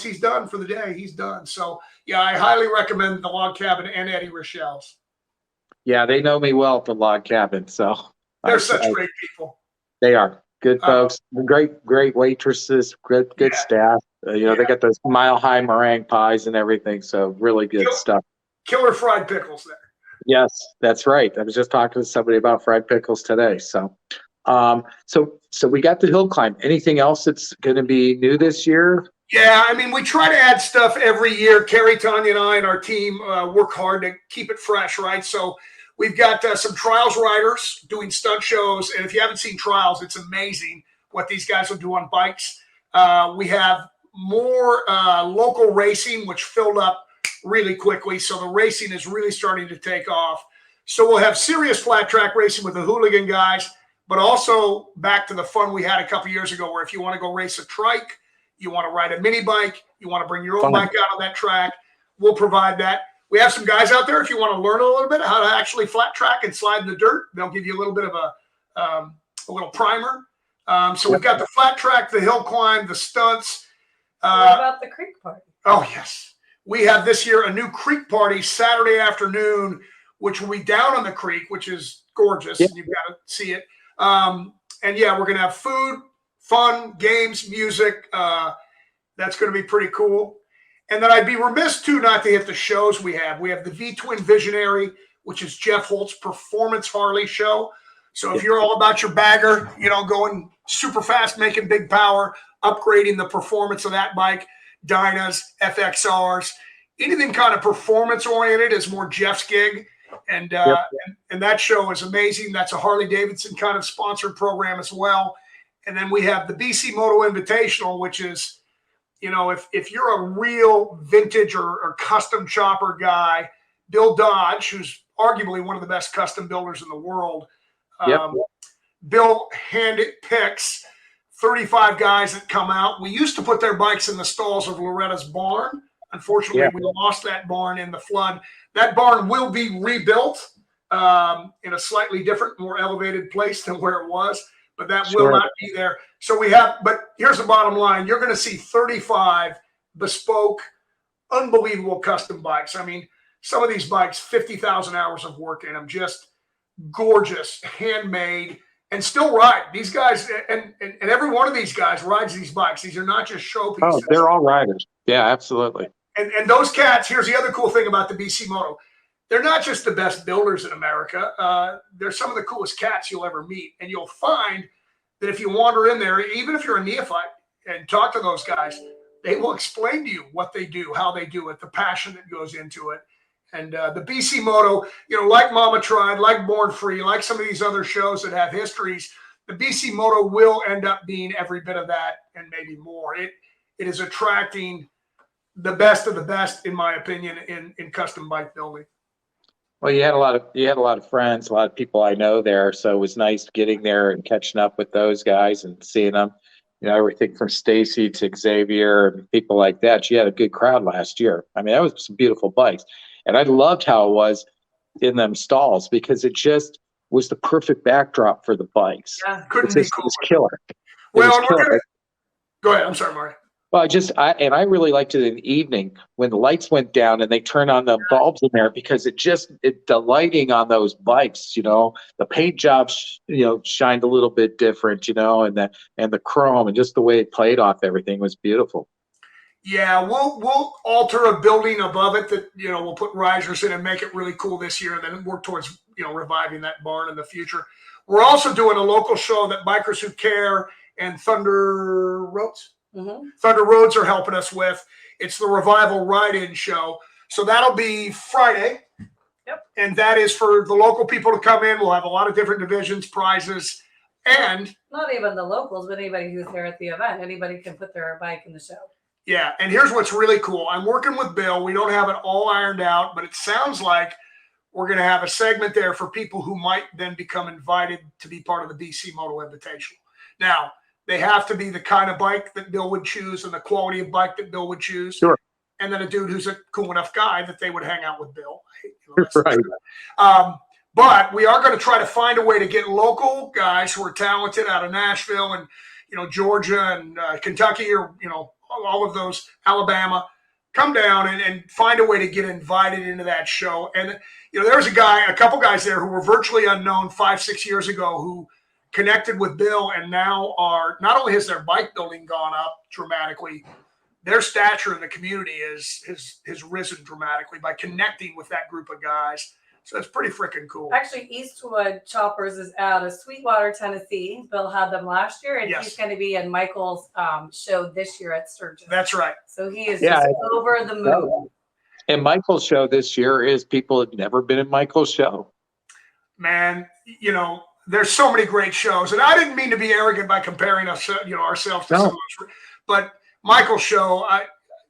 he's done for the day, he's done. So yeah, I highly recommend the log cabin and Eddie Rochelle's. Yeah, they know me well at the log cabin. So they're such great people. They are good folks, great waitresses, good staff. They got those mile high meringue pies and everything. So really good stuff. Killer fried pickles there. Yes, that's right. I was just talking to somebody about fried pickles today. So, so we got the hill climb. Anything else that's going to be new this year? Yeah, I mean, we try to add stuff every year. Carrie, Tanya, and I and our team work hard to keep it fresh, right? So we've got some trials riders doing stunt shows. And if you haven't seen trials, it's amazing what these guys will do on bikes. We have more local racing, which filled up really quickly. So the racing is really starting to take off. So we'll have serious flat track racing with the hooligan guys, but also back to the fun we had a couple years ago, where if you want to go race a trike, you want to ride a mini bike, you want to bring your own bike out on that track, we'll provide that. We have some guys out there, if you want to learn a little bit how to actually flat track and slide in the dirt, they'll give you a little bit of a little primer. So we've got the flat track, the hill climb, the stunts. What about the creek party? Oh, yes. We have this year a new creek party Saturday afternoon, which will be down on the creek, which is gorgeous. And you've got to see it. And yeah, we're going to have food, fun, games, music. That's going to be pretty cool. And then I'd be remiss too not to hit the shows we have. We have the V-Twin Visionary, which is Jeff Holt's performance Harley show. So if you're all about your bagger, going super fast, making big power, upgrading the performance of that bike, Dynas, FXRs, anything kind of performance oriented is more Jeff's gig. And that show is amazing. That's a Harley Davidson kind of sponsored program as well. And then we have the BC Moto Invitational, which is, if you're a real vintage or custom chopper guy, Bill Dodge, who's arguably one of the best custom builders in the world, Bill hand-picks 35 guys that come out. We used to put their bikes in the stalls of Loretta's barn. Unfortunately, we lost that barn in the flood. That barn will be rebuilt in a slightly different, more elevated place than where it was, but that will not be there. So but here's the bottom line. You're going to see 35 bespoke, unbelievable custom bikes. I mean, some of these bikes, 50,000 hours of work in them, just gorgeous, handmade, and still ride. These guys, and every one of these guys rides these bikes. These are not just show pieces. Oh, they're all riders. Yeah, absolutely. And those cats, here's the other cool thing about the BC Moto. They're not just the best builders in America. They're some of the coolest cats you'll ever meet. And you'll find that if you wander in there, even if you're a neophyte and talk to those guys, they will explain to you what they do, how they do it, the passion that goes into it. And the BC Moto, like Mama Tried, like Born Free, like some of these other shows that have histories, the BC Moto will end up being every bit of that and maybe more. It is attracting the best of the best, in my opinion, in custom bike building. Well, you had a lot of friends, a lot of people I know there, so it was nice getting there and catching up with those guys and seeing them. Everything from Stacy to Xavier and people like that. She had a good crowd last year. I mean, that was some beautiful bikes, and I loved how it was in them stalls because it just was the perfect backdrop for the bikes. Yeah, couldn't be cool. It was killer. Well, go ahead. I'm sorry, Marty. Well, I really liked it in the evening when the lights went down and they turned on the bulbs in there because the lighting on those bikes, the paint jobs, shined a little bit different, and the chrome and just the way it played off everything was beautiful. Yeah, we'll alter a building above it that, we'll put risers in and make it really cool this year and then work towards, reviving that barn in the future. We're also doing a local show that Bikers Who Care and Thunder Roads. Mm-hmm. Thunder Roads are helping us with. It's the Revival Ride-In show. So that'll be Friday. Yep. And that is for the local people to come in. We'll have a lot of different divisions, prizes, and not even the locals, but anybody who's there at the event. Anybody can put their bike in the show. Yeah. And here's what's really cool. I'm working with Bill. We don't have it all ironed out, but it sounds like we're going to have a segment there for people who might then become invited to be part of the BC Moto Invitational. Now, they have to be the kind of bike that Bill would choose and the quality of bike that Bill would choose. Sure. And then a dude who's a cool enough guy that they would hang out with Bill. Right. But we are going to try to find a way to get local guys who are talented out of Nashville and, Georgia and Kentucky or, all of those, Alabama, come down and find a way to get invited into that show. And, there's a couple guys there who were virtually unknown 5-6 years ago who connected with Bill and now are, not only has their bike building gone up dramatically, their stature in the community has risen dramatically by connecting with that group of guys. So it's pretty freaking cool. Actually, Eastwood Choppers is out of Sweetwater, Tennessee. Bill had them last year, and he's going to be in Michael's show this year at Sturgis. That's right. So he is just over the moon. And Michael's show this year is people have never been in Michael's show. Man, there's so many great shows, and I didn't mean to be arrogant by comparing us, ourselves to some of those. But Michael's show,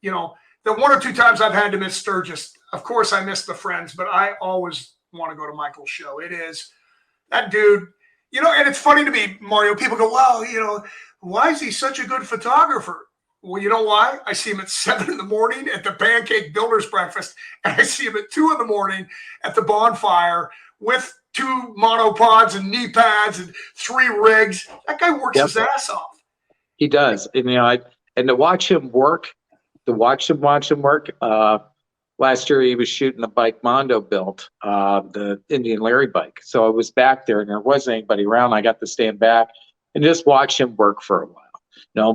the one or two times I've had to miss Sturgis, of course I miss the friends, but I always want to go to Michael's show. It is that dude, and it's funny to me, Mario. People go, "Wow, why is he such a good photographer?" Well, you know why? I see him at 7 a.m. at the Pancake Builders Breakfast, and I see him at 2 a.m. at the bonfire with 2 monopods and knee pads and 3 rigs. That guy works his ass off. He does. And, to watch him work, last year he was shooting the bike Mondo built, the Indian Larry bike. So I was back there and there wasn't anybody around. I got to stand back and just watch him work for a while,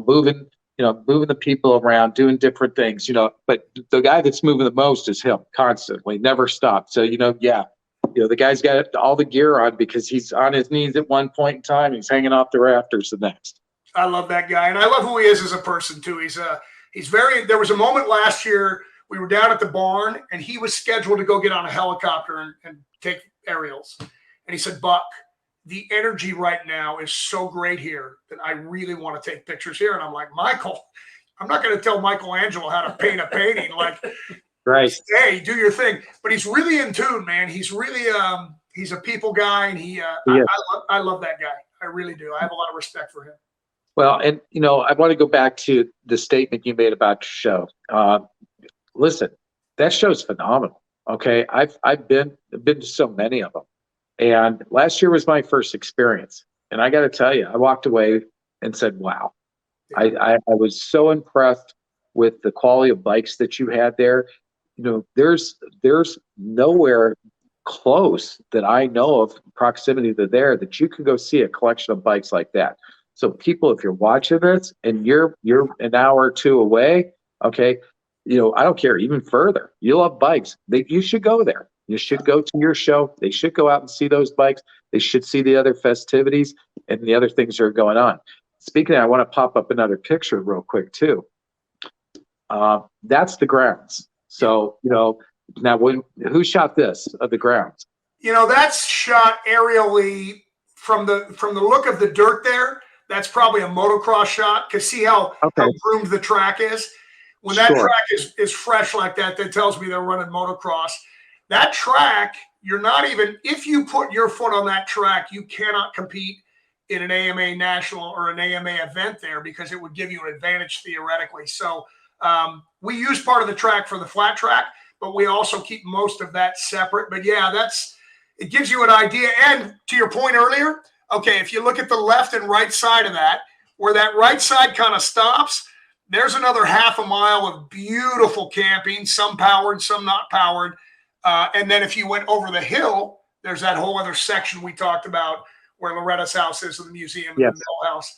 moving the people around, doing different things, but the guy that's moving the most is him constantly, never stopped. So, the guy's got all the gear on because he's on his knees at one point in time. He's hanging off the rafters the next. I love that guy. And I love who he is as a person too. There was a moment last year, we were down at the barn and he was scheduled to go get on a helicopter and take aerials. And he said, "Buck, the energy right now is so great here that I really want to take pictures here." And I'm like, "Michael, I'm not going to tell Michelangelo how to paint a painting. Like, right. Hey, do your thing." But he's really in tune, man. He's really, he's a people guy. And I love that guy. I really do. I have a lot of respect for him. Well, and I want to go back to the statement you made about your show. Listen, that show's phenomenal. Okay, I've been to so many of them, and last year was my first experience, and I got to tell you, I walked away and said, "Wow." I was so impressed with the quality of bikes that you had there. There's nowhere close that I know of proximity to there that you can go see a collection of bikes like that. So people, if you're watching this and you're an hour or two away, okay, I don't care, even further. You love bikes. You should go there. You should go to your show. They should go out and see those bikes. They should see the other festivities and the other things that are going on. Speaking of, I want to pop up another picture real quick too. That's the grounds. So, now who shot this of the grounds? That's shot aerially from the look of the dirt there. That's probably a motocross shot, because see how groomed the track is? When that track is fresh like that, that tells me they're running motocross. That track, you're not even, if you put your foot on that track, you cannot compete in an AMA national or an AMA event there, because it would give you an advantage theoretically. So we use part of the track for the flat track, but we also keep most of that separate. But yeah, it gives you an idea. And to your point earlier, okay, if you look at the left and right side of that, where that right side kind of stops, there's another half a mile of beautiful camping, some powered, some not powered. And then if you went over the hill, there's that whole other section we talked about where Loretta's house is, the museum, and the mill house.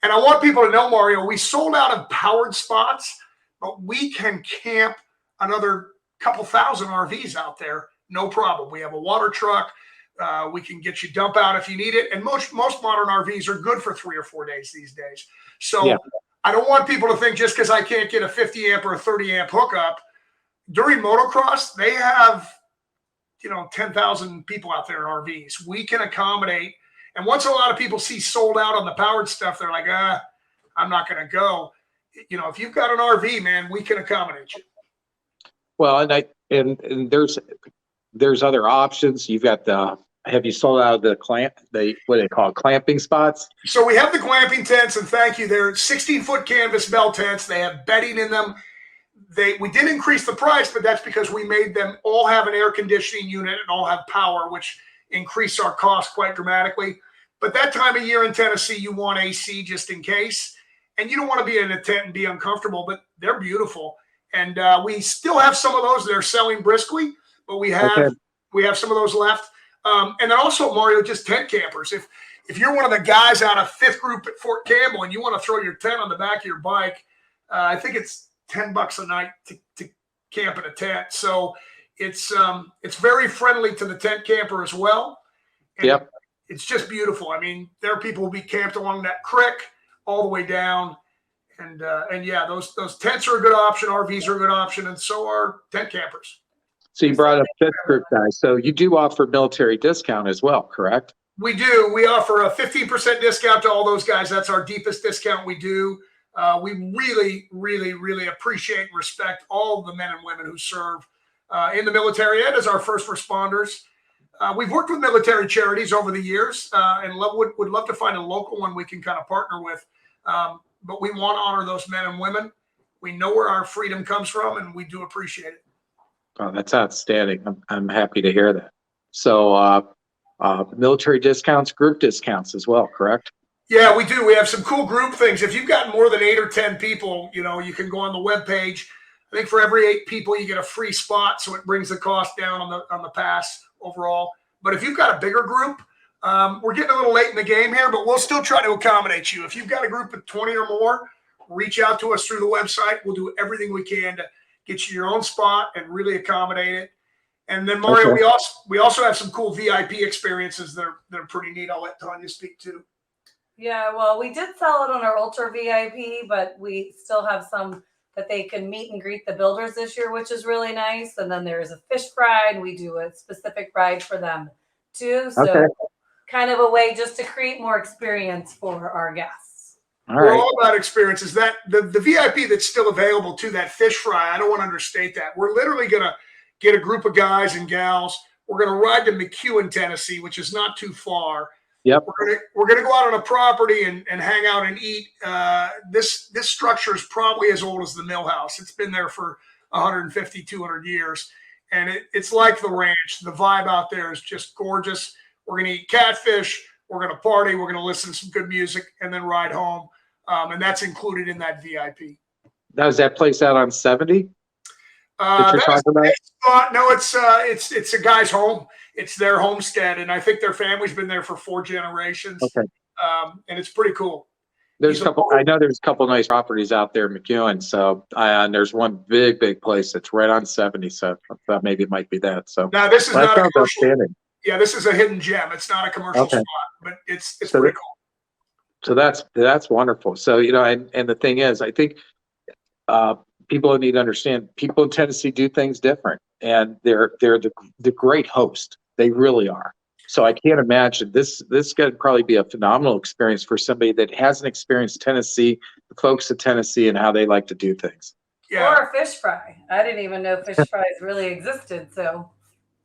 And I want people to know, Mario, we sold out of powered spots, but we can camp another couple thousand RVs out there, no problem. We have a water truck. We can get you dump out if you need it. And most modern RVs are good for 3 or 4 days these days. So I don't want people to think just because I can't get a 50 amp or a 30 amp hookup. During motocross, they have, 10,000 people out there in RVs. We can accommodate. And once a lot of people see sold out on the powered stuff, they're like, I'm not going to go. If you've got an RV, man, we can accommodate you. Well, and there's other options. You've got have you sold out of the what do they call it, clamping spots? So we have the glamping tents, and thank you. They're 16-foot canvas bell tents. They have bedding in them. We did increase the price, but that's because we made them all have an air conditioning unit and all have power, which increased our cost quite dramatically. But that time of year in Tennessee, you want AC just in case. And you don't want to be in a tent and be uncomfortable, but they're beautiful. And we still have some of those. They're selling briskly, but we have some of those left. And then also, Mario, just tent campers. If you're one of the guys out of 5th Group at Fort Campbell and you want to throw your tent on the back of your bike, I think it's $10 a night to camp in a tent. So it's very friendly to the tent camper as well. And it's just beautiful. I mean, there are people who be camped along that creek all the way down. And yeah, those tents are a good option. RVs are a good option. And so are tent campers. So you brought up 5th Group guys. So you do offer military discount as well, correct? We do. We offer a 15% discount to all those guys. That's our deepest discount we do. We really, really, really appreciate and respect all the men and women who serve in the military and as our first responders. We've worked with military charities over the years and would love to find a local one we can kind of partner with. But we want to honor those men and women. We know where our freedom comes from, and we do appreciate it. Oh, that's outstanding. I'm happy to hear that. So military discounts, group discounts as well, correct? Yeah, we do. We have some cool group things. If you've got more than 8 or 10 people, you can go on the webpage. I think for every 8 people, you get a free spot, so it brings the cost down on the pass overall. But if you've got a bigger group, we're getting a little late in the game here, but we'll still try to accommodate you. If you've got a group of 20 or more, reach out to us through the website. We'll do everything we can to get you your own spot and really accommodate it. And then, Mario, we also have some cool VIP experiences that are pretty neat. I'll let Tanya speak to. Yeah, well, we did sell it on our Ultra VIP, but we still have some that they can meet and greet the builders this year, which is really nice. And then there's a fish fry, and we do a specific ride for them too. So kind of a way just to create more experience for our guests. We're all about experiences. That the VIP that's still available to that fish fry, I don't want to understate that. We're literally going to get a group of guys and gals. We're going to ride to McEwen, Tennessee, which is not too far. Yep. We're gonna go out on a property and hang out and eat. This structure is probably as old as the mill house. It's been there for 150, 200 years. And it's like the ranch. The vibe out there is just gorgeous. We're going to eat catfish. We're going to party. We're going to listen to some good music and then ride home. And that's included in that VIP. Now, is that place out on 70? That you're talking about? No, it's a guy's home. It's their homestead. And I think their family's been there for 4 generations. Okay. And it's pretty cool. I know there's a couple nice properties out there in McEwen. So, and there's one big place that's right on 70. So I thought maybe it might be that. So now this is not a commercial. Yeah, this is a hidden gem. It's not a commercial spot, but it's pretty cool. So that's wonderful. So, and the thing is, I think people need to understand people in Tennessee do things different, and they're the great host. They really are. So I can't imagine this could probably be a phenomenal experience for somebody that hasn't experienced Tennessee, the folks of Tennessee, and how they like to do things. Yeah. Or a fish fry. I didn't even know fish fries really existed. So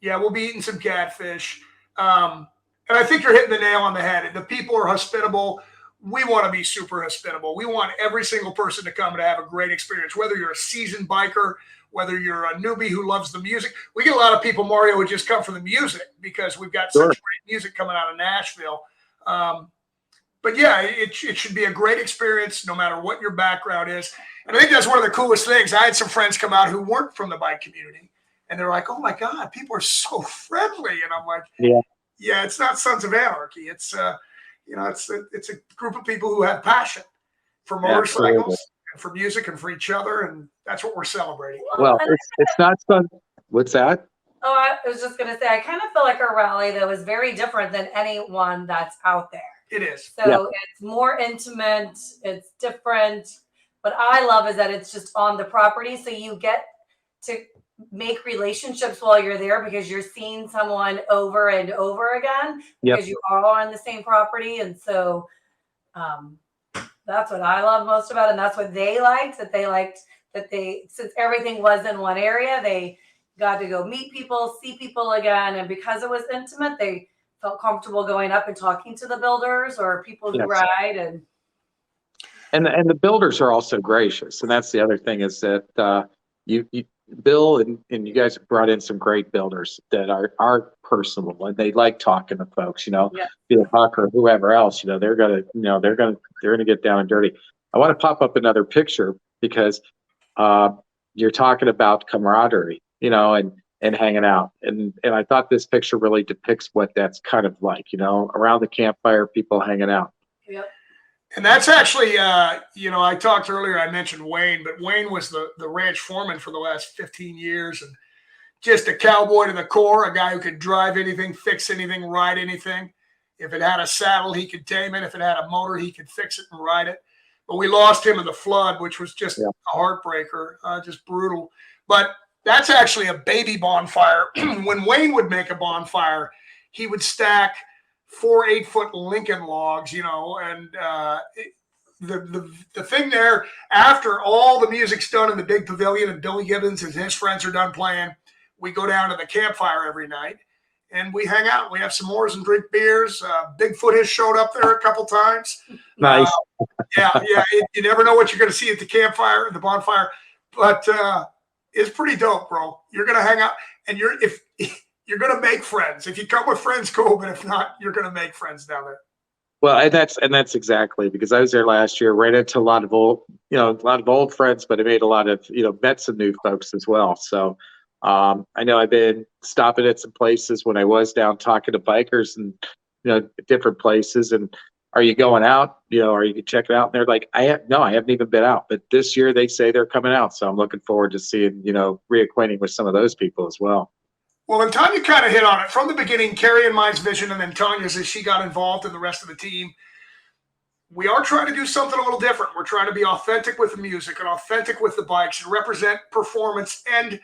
yeah, we'll be eating some catfish. And I think you're hitting the nail on the head. The people are hospitable. We want to be super hospitable. We want every single person to come and have a great experience, whether you're a seasoned biker, whether you're a newbie who loves the music. We get a lot of people, Mario, who just come for the music because we've got such great music coming out of Nashville. But yeah, it should be a great experience no matter what your background is. And I think that's one of the coolest things. I had some friends come out who weren't from the bike community, and they're like, oh my God, people are so friendly. And I'm like, yeah, it's not Sons of Anarchy. It's it's a group of people who have passion for motorcycles and for music and for each other, and that's what we're celebrating. Well, it's not fun. What's that? Oh, I was just going to say, I kind of feel like our rally, though, is very different than anyone that's out there. It is. So it's more intimate. It's different. What I love is that it's just on the property. So you get to make relationships while you're there because you're seeing someone over and over again because you are on the same property. And so that's what I love most about it. And that's what they liked, since everything was in one area, they got to go meet people, see people again. And because it was intimate, they felt comfortable going up and talking to the builders or people who ride. And the builders are also gracious. And that's the other thing is that Bill and you guys have brought in some great builders that are personable and they like talking to folks, be it Huck or whoever else, they're gonna get down and dirty. I want to pop up another picture because you're talking about camaraderie, and hanging out. And I thought this picture really depicts what that's kind of like, around the campfire, people hanging out. Yep. And that's actually, I talked earlier, I mentioned Wayne, but Wayne was the ranch foreman for the last 15 years and just a cowboy to the core, a guy who could drive anything, fix anything, ride anything. If it had a saddle, he could tame it. If it had a motor, he could fix it and ride it. But we lost him in the flood, which was just a heartbreaker, just brutal. But that's actually a baby bonfire. When Wayne would make a bonfire, he would stack 4 8-foot Lincoln logs, and the thing there, after all the music's done in the big pavilion and Billy Gibbons and his friends are done playing, we go down to the campfire every night and we hang out. We have s'mores and drink beers. Bigfoot has showed up there a couple times. Nice. You never know what you're going to see at the campfire, the bonfire, but it's pretty dope, bro. You're going to hang out and you're going to make friends. If you come with friends, cool. But if not, you're going to make friends down there. Well, and that's exactly because I was there last year, ran into a lot of old friends, but I made a lot of, met some new folks as well. So I know I've been stopping at some places when I was down talking to bikers and, different places. And are you going out? Are you checking out? And they're like, I haven't even been out. But this year they say they're coming out. So I'm looking forward to seeing, reacquainting with some of those people as well. Well, and Tanya kind of hit on it from the beginning, Carrie and mine's vision, and then Tanya's as she got involved in the rest of the team. We are trying to do something a little different. We're trying to be authentic with the music and authentic with the bikes and represent performance and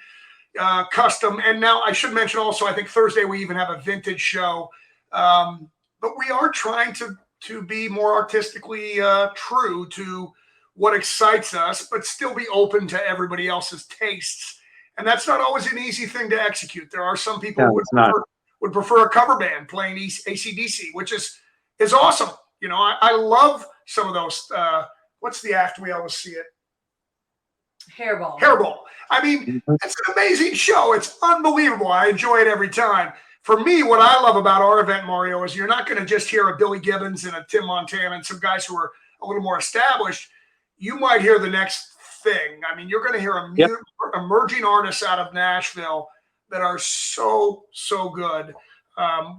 custom. And now I should mention also, I think Thursday we even have a vintage show. But we are trying to be more artistically true to what excites us, but still be open to everybody else's tastes. And that's not always an easy thing to execute. There are some people who would prefer a cover band playing AC/DC, which is is awesome. You know, I love some of those. What's the act we always see it? Hairball. Hairball. I mean, it's an amazing show. It's unbelievable. I enjoy it every time. For me, what I love about our event, Mario, is you're not going to just hear a Billy Gibbons and a Tim Montana and some guys who are a little more established. You might hear the next thing. I mean, you're going to hear emerging artists out of Nashville that are so good.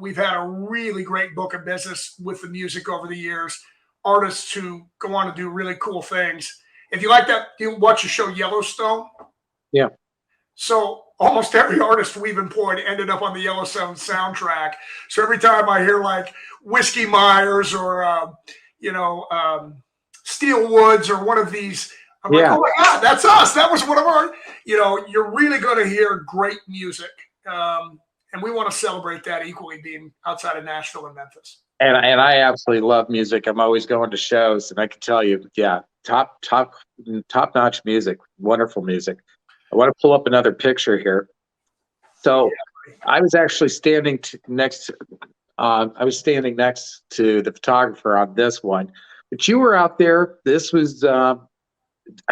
We've had a really great book of business with the music over the years. Artists who go on to do really cool things. If you like that, you watch the show Yellowstone. Yeah. So almost every artist we've employed ended up on the Yellowstone soundtrack. So every time I hear like Whiskey Myers or, Steel Woods or one of these, I'm like, oh my God, that's us. That was one of our, you're really going to hear great music. And we want to celebrate that equally, being outside of Nashville and Memphis. And I absolutely love music. I'm always going to shows, and I can tell you, top notch music, wonderful music. I want to pull up another picture here. So I was actually standing next to the photographer on this one, but you were out there. This was, I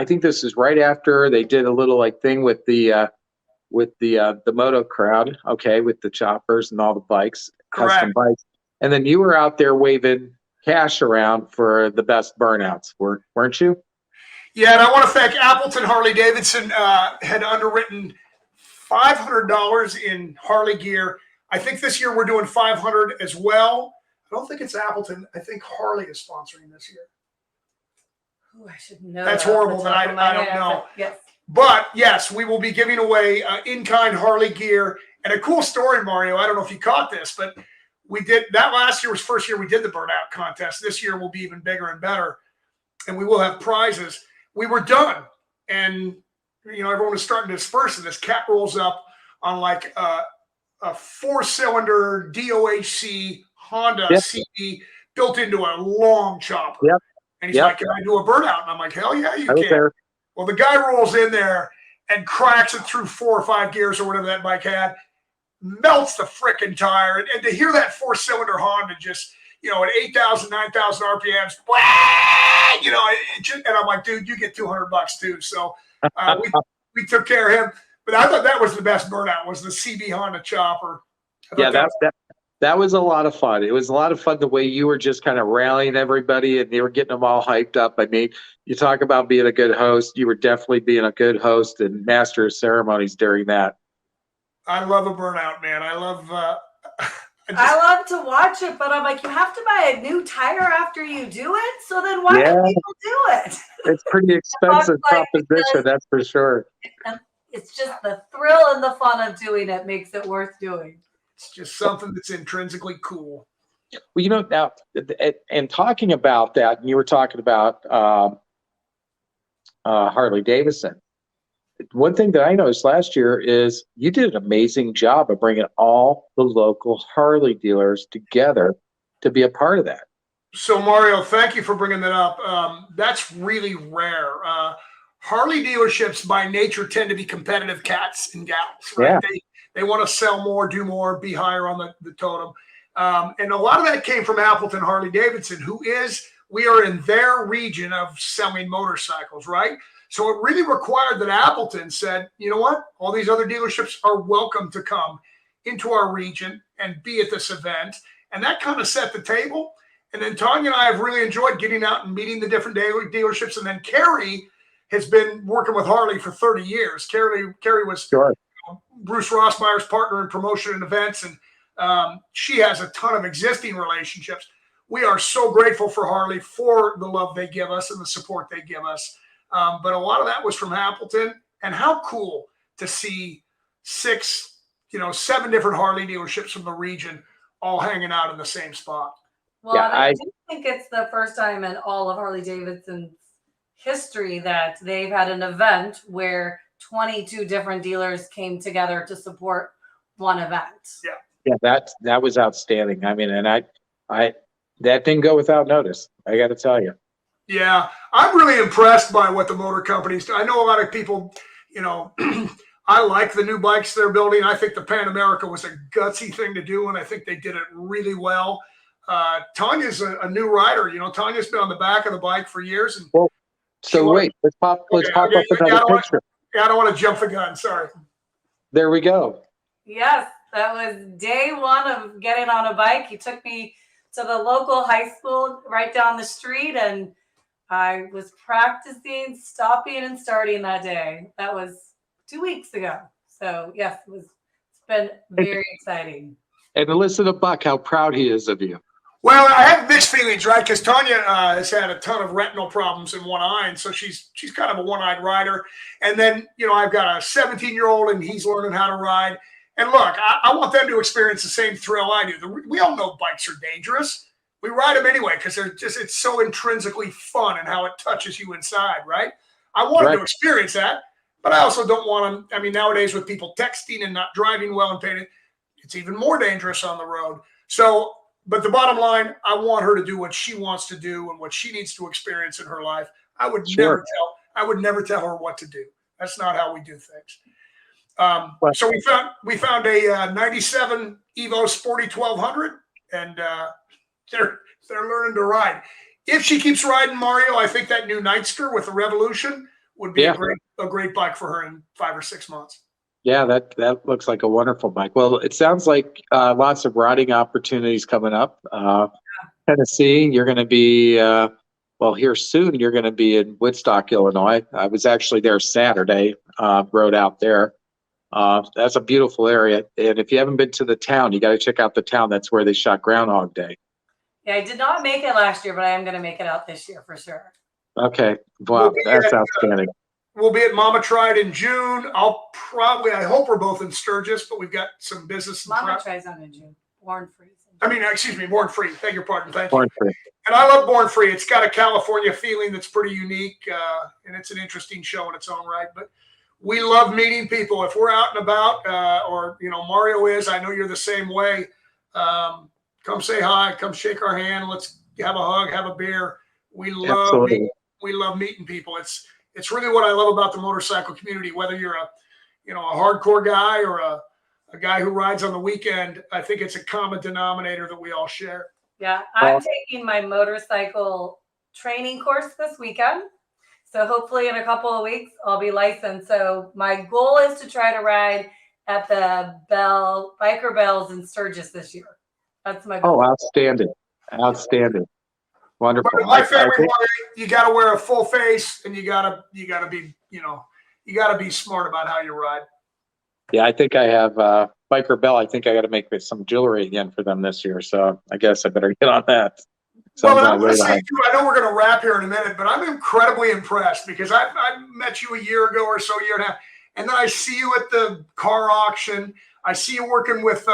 think this is right after they did a little thing with the moto crowd. Okay. With the choppers and all the bikes, custom bikes. And then you were out there waving cash around for the best burnouts, weren't you? Yeah, and I want to thank Appleton Harley Davidson. Had underwritten $500 in Harley gear. I think this year we're doing $500 as well. I don't think it's Appleton. I think Harley is sponsoring this year. Oh, I should know. That's horrible that I don't know. Yes. But yes, we will be giving away in-kind Harley gear. And a cool story, Mario. I don't know if you caught this, but we did that last year was first year we did the Burnout Contest. This year will be even bigger and better. And we will have prizes. We were done. And, everyone was starting to disperse. And this cat rolls up on like a 4-cylinder DOHC Honda CB built into a long chopper. Yep. And he's like, can I do a burnout? And I'm like, hell yeah, you can. There. Well, the guy rolls in there and cracks it through 4 or 5 gears or whatever that bike had, melts the frickin' tire. And to hear that 4-cylinder Honda just, at 8,000, 9,000 RPMs, and I'm like, dude, you get $200 too. So we took care of him. But I thought that was the best burnout, was the CB Honda chopper. That was a lot of fun. It was a lot of fun the way you were just kind of rallying everybody and you were getting them all hyped up. I mean, you talk about being a good host. You were definitely being a good host and master of ceremonies during that. I love a burnout, man. I love to watch it, but I'm like, you have to buy a new tire after you do it. So then why do people do it? It's pretty expensive proposition, that's for sure. It's just the thrill and the fun of doing it makes it worth doing. It's just something that's intrinsically cool. Well, now, and talking about that, and you were talking about Harley Davidson. One thing that I noticed last year is you did an amazing job of bringing all the local Harley dealers together to be a part of that. So, Mario, thank you for bringing that up. That's really rare. Harley dealerships by nature tend to be competitive cats and gals, right? Yeah. They want to sell more, do more, be higher on the totem. And a lot of that came from Appleton Harley Davidson, we are in their region of selling motorcycles, right? So it really required that Appleton said, you know what? All these other dealerships are welcome to come into our region and be at this event. And that kind of set the table. And then Tanya and I have really enjoyed getting out and meeting the different dealerships. And then Carrie has been working with Harley for 30 years. Carrie was Bruce Rossmeyer's partner in promotion and events. And she has a ton of existing relationships. We are so grateful for Harley for the love they give us and the support they give us. But a lot of that was from Appleton. And how cool to see 7 different Harley dealerships from the region all hanging out in the same spot. Well, I do think it's the first time in all of Harley Davidson's history that they've had an event where 22 different dealers came together to support one event. Yeah, that was outstanding. I mean, and I that didn't go without notice. I got to tell you. Yeah, I'm really impressed by what the motor companies do. I know a lot of people, I like the new bikes they're building. I think the Pan America was a gutsy thing to do, and I think they did it really well. Tanya's a new rider. You know, Tanya's been on the back of the bike for years. And Well, so wait, let's pop up another picture. I don't want to jump the gun. Sorry. There we go. Yes, that was day one of getting on a bike. He took me to the local high school right down the street, and I was practicing stopping and starting that day. That was 2 weeks ago. So yes, it's been very exciting. And listen to Buck, how proud he is of you. Well, I have mixed feelings, right? Because Tanya has had a ton of retinal problems in one eye, and so she's kind of a one-eyed rider. And then, you know, I've got a 17-year-old, and he's learning how to ride. And look, I want them to experience the same thrill I do. We all know bikes are dangerous. We ride them anyway because it's so intrinsically fun and how it touches you inside, right? I want them to experience that, but I also don't want them. I mean, nowadays with people texting and not driving well and paying, it's even more dangerous on the road. So, but the bottom line, I want her to do what she wants to do and what she needs to experience in her life. I would never tell her what to do. That's not how we do things. So we found a 97 Evo Sporty 1200, and they're learning to ride. If she keeps riding, Mario, I think that new Nightster with the Revolution would be a great bike for her in 5 or 6 months. Yeah, that looks like a wonderful bike. Well, it sounds like lots of riding opportunities coming up. Tennessee, you're going to be, here soon, you're going to be in Woodstock, Illinois. I was actually there Saturday, rode out there. That's a beautiful area. And if you haven't been to the town, you got to check out the town. That's where they shot Groundhog Day. Yeah, I did not make it last year, but I am going to make it out this year for sure. Okay. Wow, that's outstanding. We'll be at Mama Tried in June. I hope we're both in Sturgis, but we've got some business. Mama Tried's on in June. Born Free. Born Free. Beg your pardon. Thank you. Born Free. And I love Born Free. It's got a California feeling that's pretty unique, and it's an interesting show in its own right. But we love meeting people. If we're out and about, or, you know, Mario is, I know you're the same way. Come say hi, come shake our hand. Let's have a hug, have a beer. We love meeting people. It's really what I love about the motorcycle community, whether you're a hardcore guy or a guy who rides on the weekend. I think it's a common denominator that we all share. Yeah, I'm taking my motorcycle training course this weekend. So hopefully in a couple of weeks, I'll be licensed. So my goal is to try to ride at the Biker Bells in Sturgis this year. That's my goal. Oh, outstanding. Wonderful. But my favorite one, you got to wear a full face, and you got to be smart about how you ride. Yeah, I think I have Biker Bell. I think I got to make some jewelry again for them this year. So I guess I better get on that. Well, and I'm going to say too, I know we're going to wrap here in a minute, but I'm incredibly impressed because I met you a year ago or so, year and a half, and then I see you at the car auction. I see you working with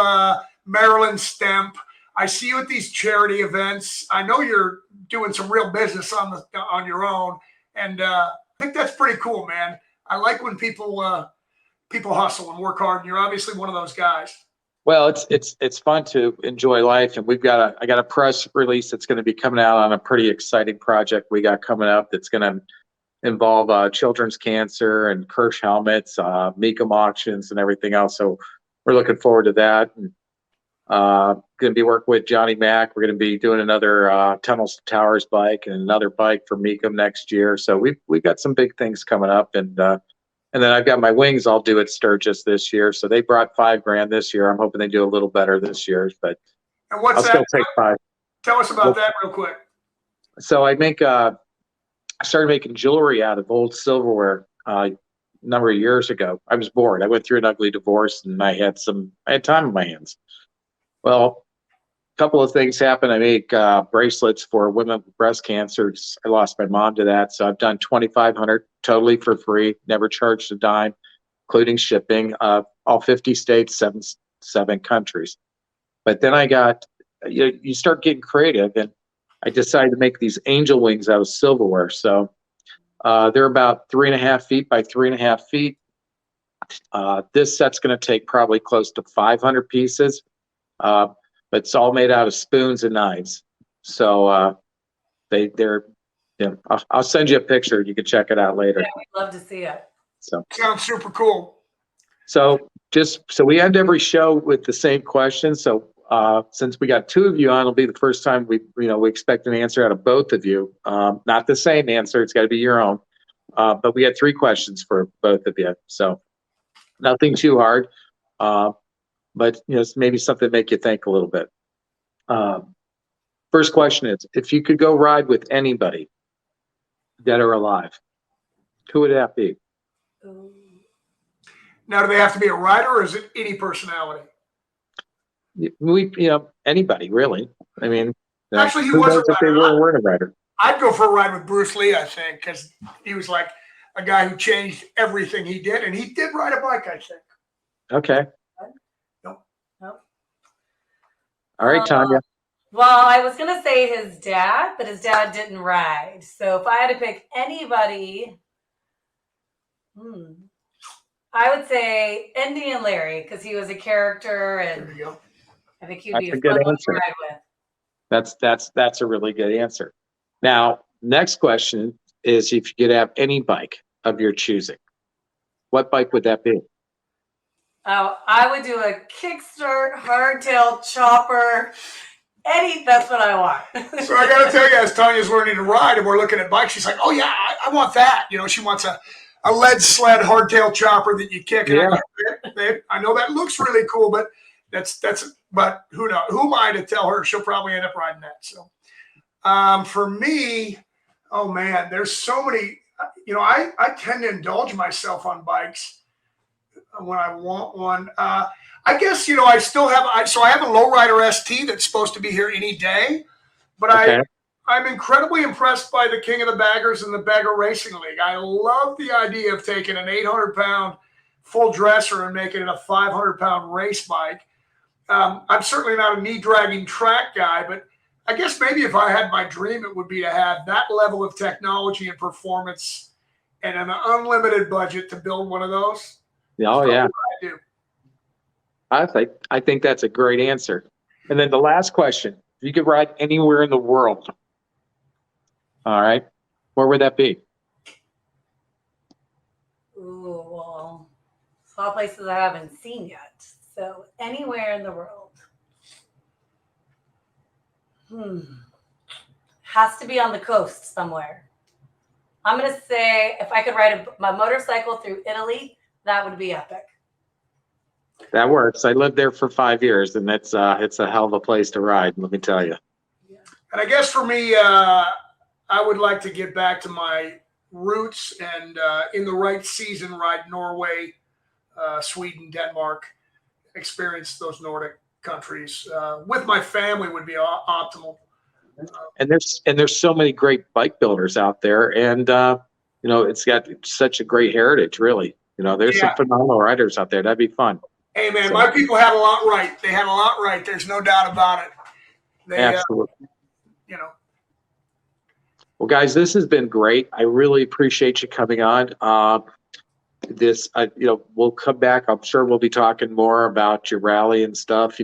Marilyn Stemp. I see you at these charity events. I know you're doing some real business on your own, and I think that's pretty cool, man. I like when people hustle and work hard, and you're obviously one of those guys. Well, it's fun to enjoy life, and I got a press release that's going to be coming out on a pretty exciting project we got coming up that's going to involve children's cancer and Kirsch helmets, Mecum auctions, and everything else. So we're looking forward to that. And going to be working with Johnny Mack. We're going to be doing another Tunnels to Towers bike and another bike for Mecum next year. So we've got some big things coming up, and then I've got my wings I'll do at Sturgis this year. So they brought $5,000 this year. I'm hoping they do a little better this year, but and what's I'll that? still take $5,000. Tell us about that real quick. So I started making jewelry out of old silverware a number of years ago. I was bored. I went through an ugly divorce, and I had time on my hands. Well, a couple of things happened. I make bracelets for women with breast cancer. I lost my mom to that, so I've done 2,500 totally for free, never charged a dime, including shipping. All 50 states, seven countries. But then I got, you start getting creative, and I decided to make these angel wings out of silverware. So they're about 3.5 feet by 3.5 feet. This set's going to take probably close to 500 pieces. But it's all made out of spoons and knives. So I'll send you a picture. You can check it out later. Yeah, we'd love to see it. So sounds super cool. So we end every show with the same question. So since we got 2 of you on, it'll be the first time we expect an answer out of both of you. Not the same answer. It's got to be your own. But we had 3 questions for both of you. So nothing too hard. But maybe something to make you think a little bit. First question is, if you could go ride with anybody, dead or alive, who would that be? Now, do they have to be a rider, or is it any personality? Anybody really. I mean, Actually, he who was a knows if they rider. weren't a rider? I'd go for a ride with Bruce Lee, I think, because he was like a guy who changed everything he did, and he did ride a bike, I think. Okay. Nope. All right, Tanya. Well, I was going to say his dad, but his dad didn't ride. So if I had to pick anybody, I would say Indian Larry, because he was a character, There and you go. I think he'd That's be a a good fun one answer. to ride with. That's a really good answer. Now, next question is, if you could have any bike of your choosing, what bike would that be? Oh, I would do a kickstart, hardtail, chopper. That's what I want. So I got to tell you, as Tanya's learning to ride and we're looking at bikes, she's like, "Oh yeah, I want that." She wants a lead sled hardtail chopper that you kick. And I know that looks really cool, but but who knows? Who am I to tell her? She'll probably end up riding that. So for me, oh man, there's so many. I tend to indulge myself on bikes when I want one. I guess, I still have, I have a lowrider ST that's supposed to be here any day, but Okay. I'm incredibly impressed by the King of the Baggers and the Bagger Racing League. I love the idea of taking an 800-pound full dresser and making it a 500-pound race bike. I'm certainly not a knee-dragging track guy, but I guess maybe if I had my dream, it would be to have that level of technology and performance and an unlimited budget to build one of those. Oh yeah. I do. I think that's a great answer. And then the last question, if you could ride anywhere in the world, all right, where would that be? Ooh, well, it's all places I haven't seen yet. So anywhere in the world. Has to be on the coast somewhere. I'm going to say if I could ride my motorcycle through Italy, that would be epic. That works. I lived there for 5 years, and it's a hell of a place to ride, let me tell you. Yeah. And I guess for me, I would like to get back to my roots and in the right season, ride Norway, Sweden, Denmark, experience those Nordic countries with my family would be optimal. And there's so many great bike builders out there, and it's got such a great heritage, really. There's some phenomenal riders out there. That'd be fun. Hey man, my people had a lot right. They had a lot right. There's no doubt about it. Absolutely. Well, guys, this has been great. I really appreciate you coming on. We'll come back. I'm sure we'll be talking more about your rally and stuff.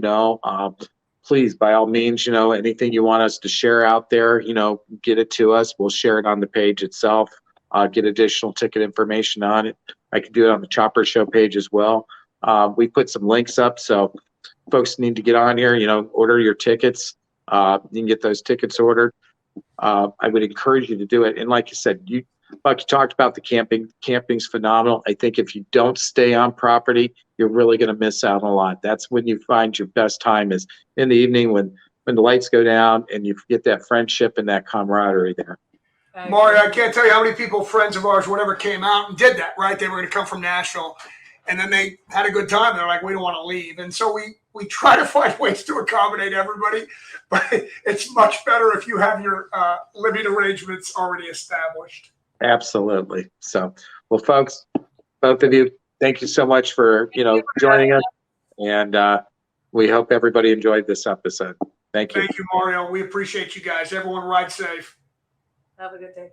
Please, by all means, anything you want us to share out there, get it to us. We'll share it on the page itself. Get additional ticket information on it. I can do it on the Chopper Show page as well. We put some links up, so folks need to get on here, order your tickets. You can get those tickets ordered. I would encourage you to do it. And like you said, Buck, you talked about the camping. Camping's phenomenal. I think if you don't stay on property, you're really going to miss out on a lot. That's when you find your best time, is in the evening when the lights go down and you get that friendship and that camaraderie there. Mario, I can't tell you how many people, friends of ours, whatever, came out and did that, right? They were going to come from Nashville, and then they had a good time. They're like, we don't want to leave. And so we try to find ways to accommodate everybody, but it's much better if you have your living arrangements already established. Absolutely. So, well, folks, both of you, thank you so much for, joining us. And we hope everybody enjoyed this episode. Thank you. Thank you, Mario. We appreciate you guys. Everyone ride safe. Have a good day.